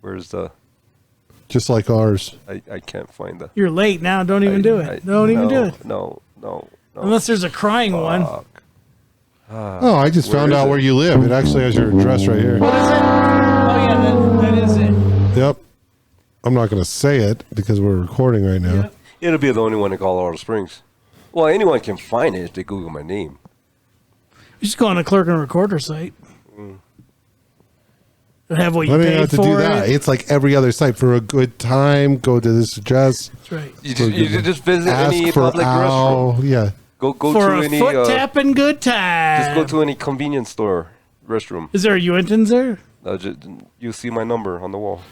S2: where's the?
S1: just like ours.
S2: I can't find the.
S3: You're late now. Don't even do it. Don't even do it.
S2: No.
S3: Unless there's a crying one.
S2: Fuck.
S1: Oh, I just found
S2: is
S1: out
S2: it?
S1: where you live. It actually has your address right here.
S3: What is it? Oh yeah, that is it.
S1: Yep. I'm not going to say it because we're recording right now.
S3: Yep.
S2: It'll be the only one in Colorado Springs. Well, anyone can find it if they Google my name.
S3: You just go on the clerk and recorder site. Have what you
S1: I don't even
S3: paid
S1: have to
S3: for
S1: do that.
S3: it.
S1: It's like every other site. For a good time, go to this address.
S3: That's right.
S2: You just visit
S1: Ask
S2: any
S1: for
S2: public restroom.
S1: Yeah.
S2: Go
S3: For
S2: to
S3: a
S2: any.
S3: foot tapping good time.
S2: Just go to any convenience store restroom.
S3: Is there a Uintons there?
S2: You see my number on the wall.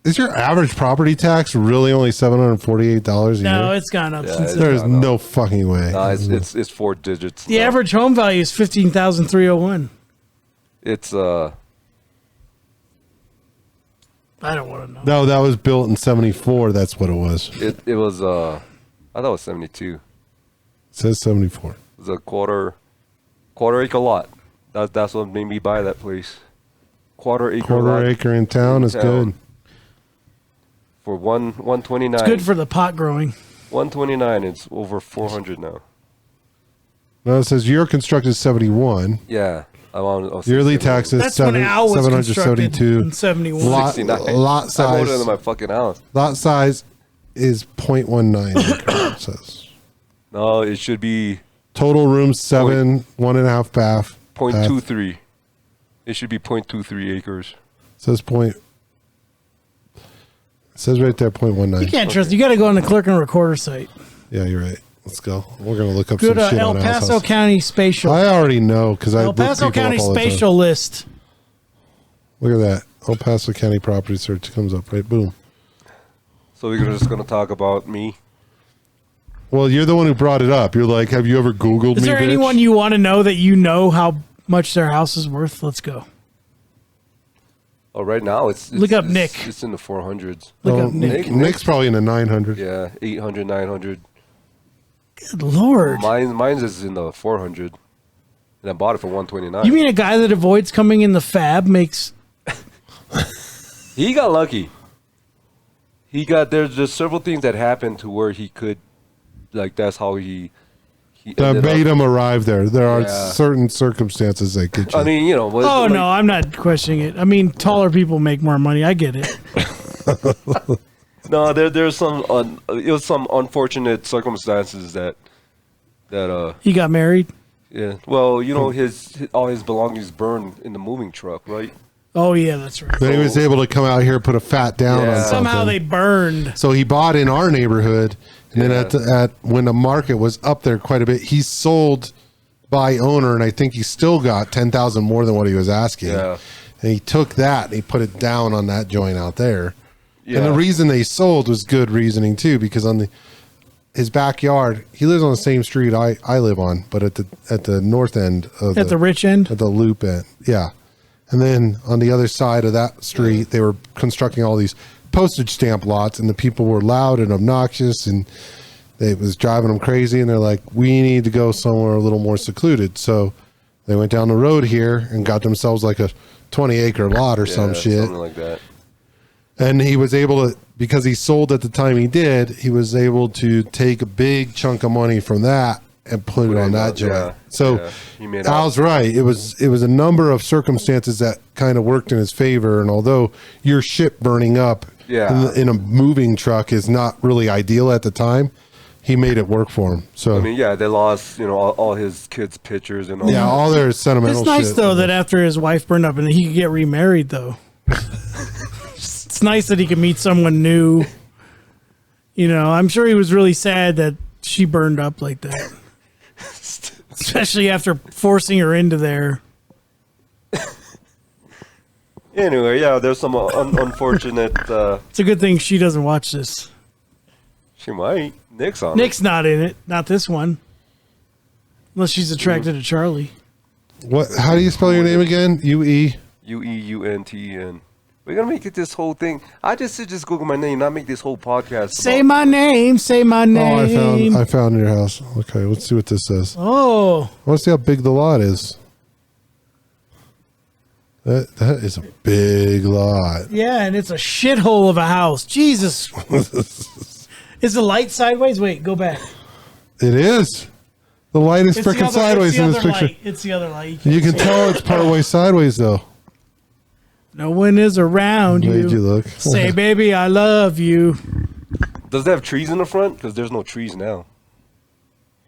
S1: Is your average property tax really only $748 a
S3: No,
S1: year?
S3: it's gone up
S2: Yeah,
S3: since.
S2: it's-
S1: There's
S2: I know.
S1: no fucking way.
S2: It's 4 digits.
S3: The average home value is $15,301.
S2: It's
S3: I don't want to know.
S1: No, that was built in 74. That's what it was. It
S2: it was I thought it was 72.
S1: says 74.
S2: It was a quarter acre lot. That's what made me buy that place. Quarter acre
S1: Quarter
S2: lot
S1: acre in town is good.
S2: for 129.
S3: It's good for the pot growing.
S2: 129. It's over 400 now.
S1: No, it says year constructed 71.
S2: Yeah. I'll
S1: Yearly
S2: 69.
S1: taxes
S3: That's when Al was constructed
S1: 772.
S3: in 71.
S1: Lot,
S2: 69.
S1: lot
S2: I'm older
S1: size.
S2: than my fucking house.
S1: Lot size is 0.19 acre, it says.
S2: No, it should be
S1: Total rooms 7, 1.5 bath.
S2: 0.23. It should be 0.23 acres.
S1: Says point. It says right there 0.19.
S3: You can't trust. You got to go on the clerk and recorder site.
S1: Yeah, you're right. Let's go. We're gonna look up
S3: Go
S1: some
S3: to
S1: shit
S3: El
S1: on Al's
S3: Paso
S1: house.
S3: County Spatial.
S1: I already know because I
S3: El
S1: look
S3: Paso
S1: people
S3: County
S1: up all the time.
S3: Spatial List.
S1: Look at that. El Paso County property search comes up right. Boom.
S2: So we're just gonna talk about me.
S1: Well, you're the one who brought it up. You're like, have you ever Googled
S3: Is
S1: me?
S3: there
S1: bitch?
S3: anyone you want to know that you know how much their house is worth? Let's go.
S2: Oh, right now it's
S3: Look up Nick.
S2: It's in the 400s.
S3: Look
S1: Oh,
S3: up Nick.
S1: Nick's probably in the 900.
S2: Yeah, 800, 900.
S3: Good Lord.
S2: Mine's is in the 400, and I bought it for 129.
S3: You mean a guy that avoids coming in the fab makes...
S2: He got lucky. There's just several things that happened to where he could, like that's how he
S1: That
S2: ended
S1: made
S2: up.
S1: him arrive there. There are
S2: Yeah.
S1: certain circumstances that get you.
S2: I mean,
S3: Oh, no, I'm not questioning it. I mean, taller people make more money. I get it.
S2: no, there's some it was some unfortunate circumstances that
S3: He got married.
S2: yeah. Well, his all his belongings burned in the moving truck, right?
S3: Oh, yeah, that's right.
S1: then he was able to come out here, put a fat down
S2: Yeah.
S1: on something.
S3: Somehow they burned.
S1: So he bought in our neighborhood, and then
S2: Yeah.
S1: at when the market was up there quite a bit, he sold by owner, and I think he still got 10,000 more than what he was asking.
S2: Yeah.
S1: And he took that and he put it down on that joint out there.
S2: Yeah.
S1: And the reason they sold was good reasoning too, because on his backyard, he lives on the same street I live on, but at the north end of
S3: At the rich end?
S1: at the loop end, yeah. And then on the other side of that street, they were constructing all these postage stamp lots, and the people were loud and obnoxious, and it was driving them crazy. And they're like, "We need to go somewhere a little more secluded." So they went down the road here and got themselves like a 20-acre lot or some shit.
S2: something like that.
S1: And he was able to, because he sold at the time he did, he was able to take a big chunk of money from that and put it on that joint.
S2: Yeah,
S1: So
S2: yeah. He made
S1: Al's right. It was a number of circumstances that kind of worked in his favor. And although your shit burning up
S2: Yeah.
S1: in a moving truck is not really ideal at the time, he made it work for him. So
S2: I mean, yeah, they lost, all his kids' pictures and all.
S1: yeah, all their sentimental
S3: It's nice,
S1: shit.
S3: though, that after his wife burned up and he could get remarried, though. It's nice that he could meet someone new. I'm sure he was really sad that she burned up like that. Especially after forcing her into there.
S2: Anyway, yeah, there's some unfortunate.
S3: It's a good thing she doesn't watch this.
S2: She might. Nick's on.
S3: Nick's not in it. Not this one. Unless she's attracted to Charlie.
S1: What? How do you spell your name again? UE.
S2: UEUNTEN. We're gonna make it this whole thing. I just should just Google my name, not make this whole podcast.
S3: Say my name. Say my name.
S1: Oh, I found your house. Okay, let's see what this says.
S3: Oh.
S1: I want to see how big the lot is. That is a big lot.
S3: Yeah, and it's a shithole of a house. Jesus. Is the light sideways? Wait, go back.
S1: It is. The light is
S3: It's the
S1: freaking
S3: other-
S1: sideways
S3: it's the
S1: in this
S3: other
S1: picture.
S3: light. It's the other light.
S1: You can
S3: see
S1: tell it's part way sideways though.
S3: No one is around you.
S1: Made you look.
S3: Say, baby, I love you.
S2: Does it have trees in the front? Because there's no trees now.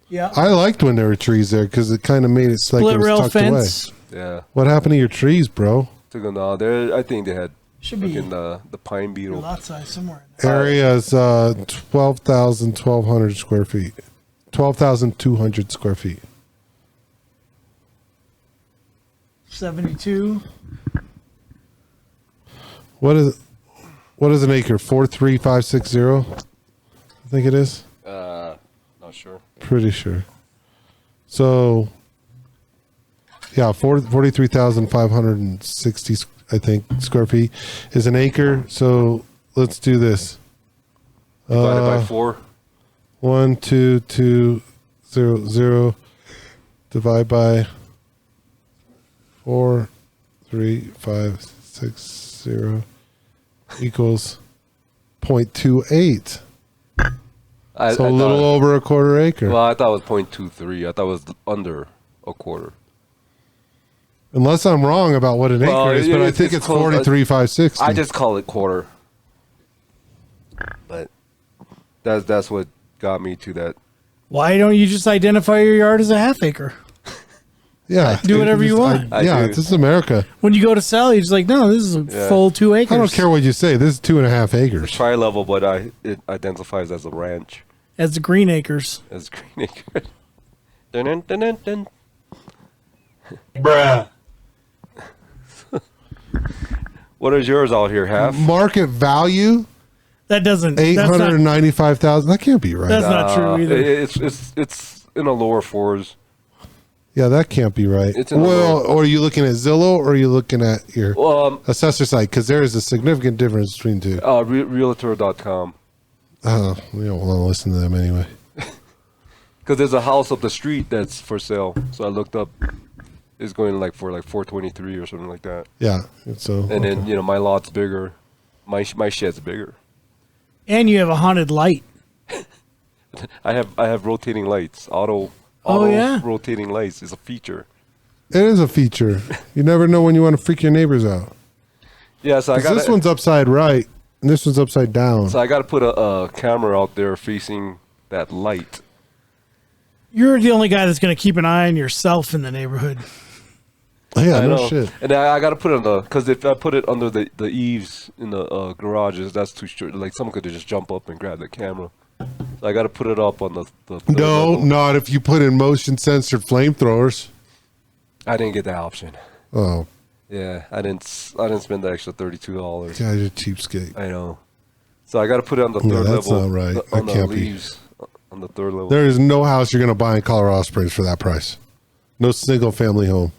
S3: Yeah.
S1: I liked when there were trees there because it kind of made it like it
S3: Split
S1: was
S3: rail
S1: tucked
S3: fence.
S1: away.
S2: Yeah.
S1: What happened to your trees, bro?
S2: Took them down there. I think they had
S3: Should be
S2: fucking the pine beetle.
S3: lot size somewhere in there.
S1: Area is 12,200 square feet. 12,200 square feet.
S3: 72.
S1: What is an acre? 43560? I think it is.
S2: Not sure.
S1: Pretty sure. So, yeah, 43,560, I think, square feet is an acre. So let's do this.
S2: Divided by 4.
S1: 1, 2, 2, 0, 0. Divide by 4, 3, 5, 6, 0 equals 0.28. So a little over a quarter acre.
S2: Well, I thought it was 0.23. I thought it was under a quarter.
S1: Unless I'm wrong about what an
S2: Well,
S1: acre is, but I
S2: it's
S1: think it's
S2: close.
S1: 43,560.
S2: I just call it quarter. But that's what got me to that.
S3: Why don't you just identify your yard as a half acre?
S1: yeah,
S3: Do whatever you want.
S1: yeah,
S2: do.
S1: this is America.
S3: When you go to sell, you're just like, no, this is a full 2 acres.
S1: I don't care what you say. This is 2.5 acres.
S2: Tri-level, but it identifies as a ranch.
S3: As the green acres.
S2: As green acre. Dun, dun, dun, dun, dun.
S4: Bruh.
S2: What is yours out here, half?
S1: Market value
S3: That doesn't. That's not,
S1: 895,000. That can't be right.
S3: that's not true either.
S2: It's in the lower fours.
S1: Yeah, that can't be right.
S2: It's in the
S1: Well,
S2: lower-
S1: or are you looking at Zillow or are you looking at your
S2: Well,
S1: assessor site? Because there is a significant difference between two.
S2: Realtor.com.
S1: We don't want to listen to them anyway.
S2: Because there's a house up the street that's for sale. So I looked up. It's going for 423 or something like that.
S1: Yeah. So
S2: And then my lot's bigger. My shed's bigger.
S3: And you have a haunted light.
S2: I have rotating lights. Auto
S3: yeah?
S2: rotating lights is a feature.
S1: it is a feature. You never know when you want to freak your neighbors out.
S2: Yeah, so I
S1: 'Cause
S2: got
S1: this one's upside right and this one's upside down.
S2: So I got to put a camera out there facing that light.
S3: You're the only guy that's going to keep an eye on yourself in the neighborhood.
S1: Yeah,
S2: I
S1: no
S2: know.
S1: shit.
S2: And I got to put it on because if I put it under the eaves in the garages, that's too short. Like someone could just jump up and grab the camera. So I got to put it up on the third
S1: No,
S2: level.
S1: not if you put in motion censored flamethrowers.
S2: I didn't get that option.
S1: Oh,
S2: Yeah, I didn't spend the extra $32.
S1: God, you're a cheapskate.
S2: I know. So I got to put it on the
S1: Yeah,
S2: third
S1: that's
S2: level.
S1: not right.
S2: On
S1: That
S2: the
S1: can't be.
S2: leaves. On the third level.
S1: There is no house you're going to buy in Colorado Springs for that price. No single family home.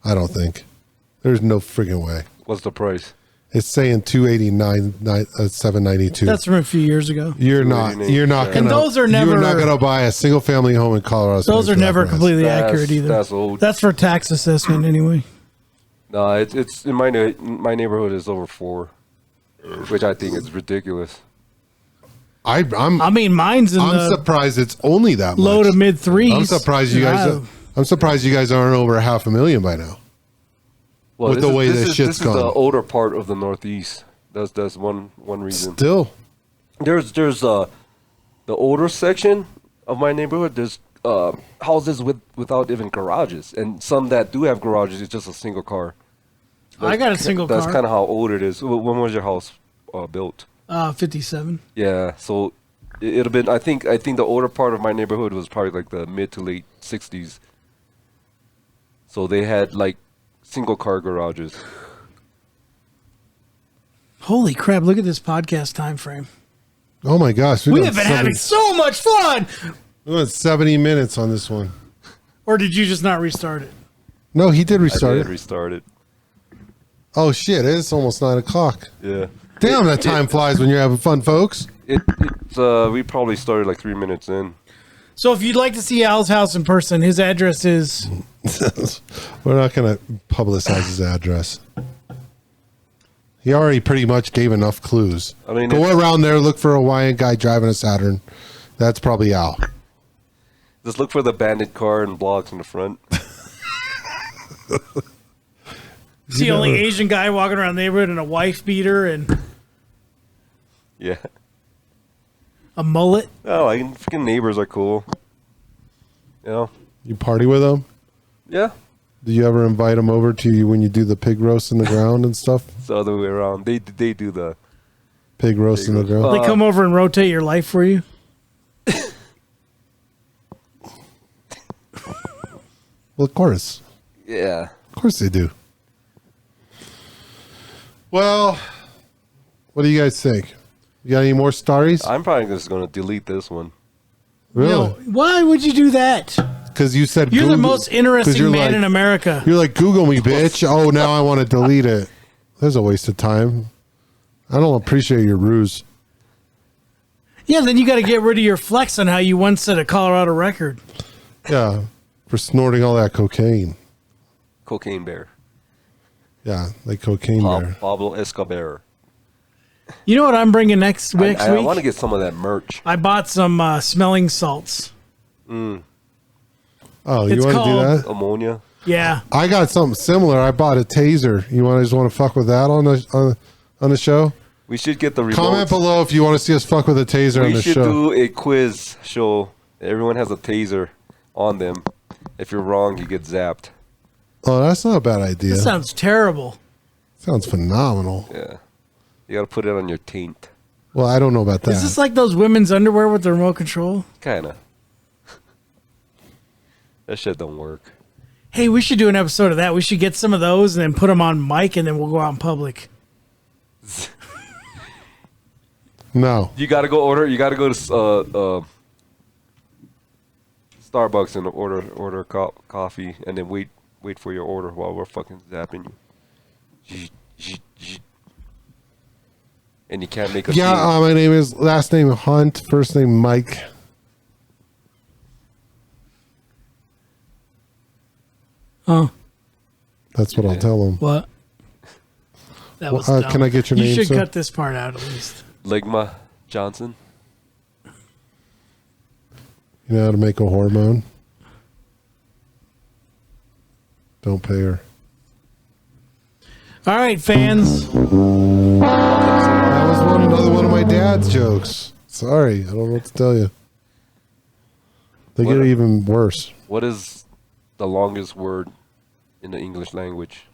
S1: I don't think. There's no friggin' way.
S2: What's the price?
S1: It's saying 289, 792.
S3: That's from a few years ago.
S1: You're not going to.
S3: And those are
S1: You're not
S3: never-
S1: going to buy a single family home in Colorado Springs.
S3: Those are
S1: for that
S3: never
S1: price.
S3: completely accurate either.
S2: That's old.
S3: That's for tax assessment anyway.
S2: No, it's in my neighborhood is over 4, which I think is ridiculous.
S1: I'm
S3: I mean, mine's in the
S1: surprised it's only that much.
S3: low to mid threes.
S1: I'm surprised you guys. I'm surprised you guys aren't over $500,000 by now.
S2: Well,
S1: With the way this shit's
S2: this
S1: gone.
S2: is the older part of the Northeast. That's one reason.
S1: Still,
S2: There's the older section of my neighborhood. There's houses without even garages, and some that do have garages. It's just a single car.
S3: I got a single
S2: That's
S3: car.
S2: kind of how old it is. When was your house built?
S3: 57.
S2: Yeah, so it'd have been. I think the older part of my neighborhood was probably like the mid to late '60s. So they had like single car garages.
S3: Holy crap! Look at this podcast time frame.
S1: oh my gosh,
S3: We have been having so much fun.
S1: we went 70 minutes on this one.
S3: Or did you just not restart it?
S1: No, he did
S2: I
S1: restart
S2: did
S1: it.
S2: restart it.
S1: Oh shit! It's almost 9 o'clock.
S2: Yeah.
S1: Damn, that time flies when you're having fun, folks.
S2: We probably started like 3 minutes in.
S3: So if you'd like to see Al's house in person, his address is...
S1: We're not going to publicize his address. He already pretty much gave enough clues.
S2: I mean,
S1: go around there, look for a Hawaiian guy driving a Saturn. That's probably Al.
S2: Just look for the bandit car and blocks in the front.
S3: It's the only Asian guy walking around the neighborhood in a wife beater and
S2: Yeah.
S3: a mullet.
S2: Oh, like freaking neighbors are cool. You know?
S1: You party with him?
S2: Yeah.
S1: Do you ever invite him over to you when you do the pig roast in the ground and stuff?
S2: It's the other way around. They do the
S1: Pig roast in the ground?
S3: They come over and rotate your life for you.
S1: Well, of course.
S2: yeah.
S1: Of course they do. Well, what do you guys think? You got any more stories?
S2: I'm probably just gonna delete this one.
S1: Really?
S3: No. Why would you do that?
S1: Because you said
S3: You're the
S1: Google-
S3: most
S1: 'cause
S3: interesting
S1: you're
S3: man
S1: like-
S3: in America.
S1: You're like, Google me, bitch. Oh, now I want to delete it. There's a waste of time. I don't appreciate your ruse.
S3: Yeah, then you got to get rid of your flex on how you once set a Colorado record.
S1: Yeah, for snorting all that cocaine.
S2: Cocaine Bear.
S1: Yeah, like cocaine bear.
S2: Pablo Escobar.
S3: You know what I'm bringing next week?
S2: I want to get some of that merch.
S3: I bought some smelling salts.
S1: Oh,
S3: It's
S1: you want to do
S3: called-
S1: that?
S2: Ammonia.
S3: Yeah.
S1: I got something similar. I bought a taser. You want to fuck with that on the show?
S2: We should get the remotes.
S1: Comment below if you want to see us fuck with a taser on
S2: We
S1: the
S2: should
S1: show.
S2: do a quiz show. Everyone has a taser on them. If you're wrong, you get zapped.
S1: Oh, that's not a bad idea.
S3: That sounds terrible.
S1: Sounds phenomenal.
S2: Yeah. You got to put it on your taint.
S1: Well, I don't know about that.
S3: Is this like those women's underwear with the remote control?
S2: Kind of. That shit don't work.
S3: Hey, we should do an episode of that. We should get some of those and then put them on mic and then we'll go out in public.
S1: No.
S2: You got to go order. You got to go to Starbucks and order coffee and then wait for your order while we're fucking zapping you. And you can't make a
S1: Yeah,
S2: scene.
S1: my name is last name Hunt, first name Mike.
S3: Oh,
S1: That's what I'll tell them.
S3: what? That was
S1: Well,
S3: dumb.
S1: can I get your
S3: You
S1: name,
S3: should
S1: sir?
S3: cut this part out at least.
S2: Ligma Johnson.
S1: You know how to make a hormone? Don't pay her.
S3: All right, fans.
S1: That was another one of my dad's jokes. Sorry, I don't know what to tell you. They get
S2: What?
S1: even worse.
S2: What is the longest word in the English language?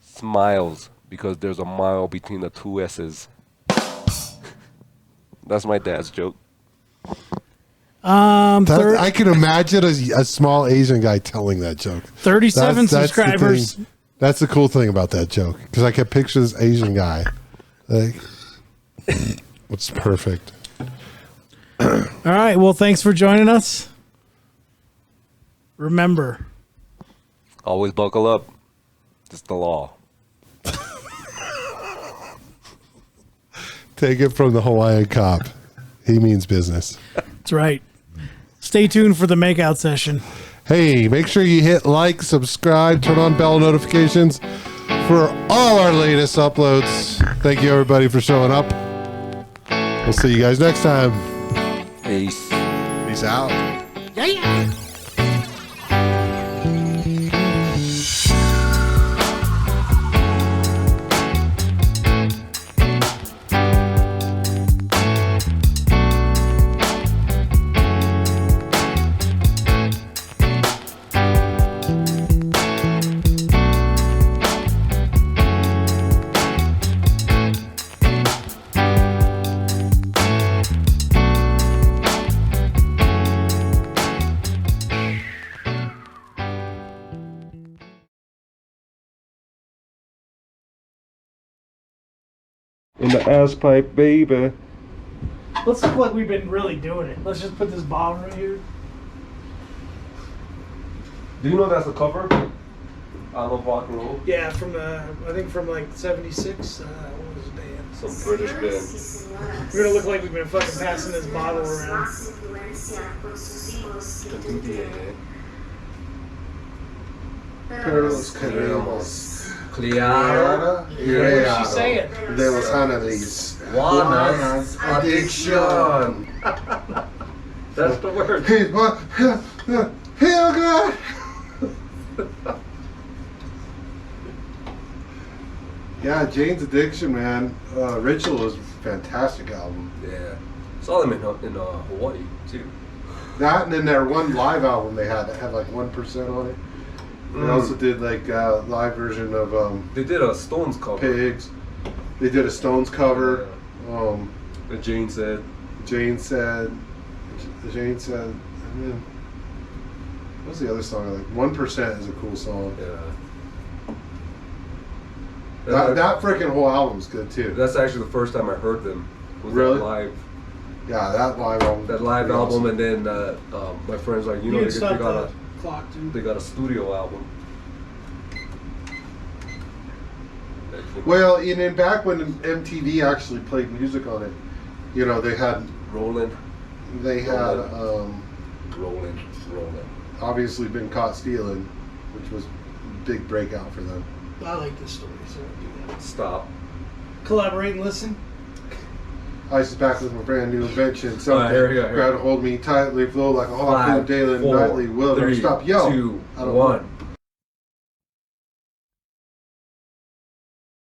S2: Smiles, because there's a mile between the two S's. That's my dad's joke.
S1: I can imagine a small Asian guy telling that joke.
S3: 37
S1: That's the
S3: subscribers.
S1: thing. That's the cool thing about that joke, because I can picture this Asian guy. Like, it's perfect.
S3: All right. Well, thanks for joining us. Remember,
S2: Always buckle up. It's the law.
S1: Take it from the Hawaiian cop. He means business.
S3: that's right. Stay tuned for the makeout session.
S1: Hey, make sure you hit like, subscribe, turn on bell notifications for all our latest uploads. Thank you, everybody, for showing up. We'll see you guys next time.
S2: Peace.
S1: Peace out.
S3: Yeah.
S2: In the ass pipe, baby.
S3: Let's look like we've been really doing it. Let's just put this bottle right here.
S2: Do you know that's a cover? I love rock and roll.
S3: Yeah, from I think from like '76. What was the band?
S2: Some British band.
S3: We're gonna look like we've been fucking passing this bottle around.
S1: Pearls queremos.
S4: Clara
S3: What is she saying?
S1: De los Anales.
S4: Juana's addiction.
S2: That's the word.
S1: Hey, what? Hell, God! Yeah, Jane's Addiction, man. Ritual is a fantastic album.
S2: Yeah. Saw them in Hawaii too.
S1: That and then their one live album they had that had like 1% on it. They also did like a live version of
S2: They did a Stones cover.
S1: Pigs. They did a Stones cover.
S2: And Jane said.
S1: Jane said, and then what's the other song I like? 1% is a cool song.
S2: Yeah.
S1: That freaking whole album's good too.
S2: That's actually the first time I heard them. Was
S1: Really?
S2: That live.
S1: Yeah, that live album.
S2: That live
S1: pretty
S2: album,
S1: awesome.
S2: and then my friends like, you know,
S3: You
S2: they
S3: can stop
S2: got
S3: the clock, dude.
S2: they got a studio album.
S1: Well, and then back when MTV actually played music on it, you know, they had
S2: Rolling,
S1: obviously been caught stealing, which was a big breakout for them.
S3: I like this story, so we'll do that.
S2: Stop.
S3: Collaborate and listen.
S1: Ice is back with my brand new invention. Something
S2: here we go, here.
S1: grab a hold of me tightly, flow like a harpoon
S2: 5,
S1: daily and
S2: 4,
S1: nightly. Will never
S2: 3,
S1: stop. Yo,
S2: 2,
S1: I don't
S2: 1.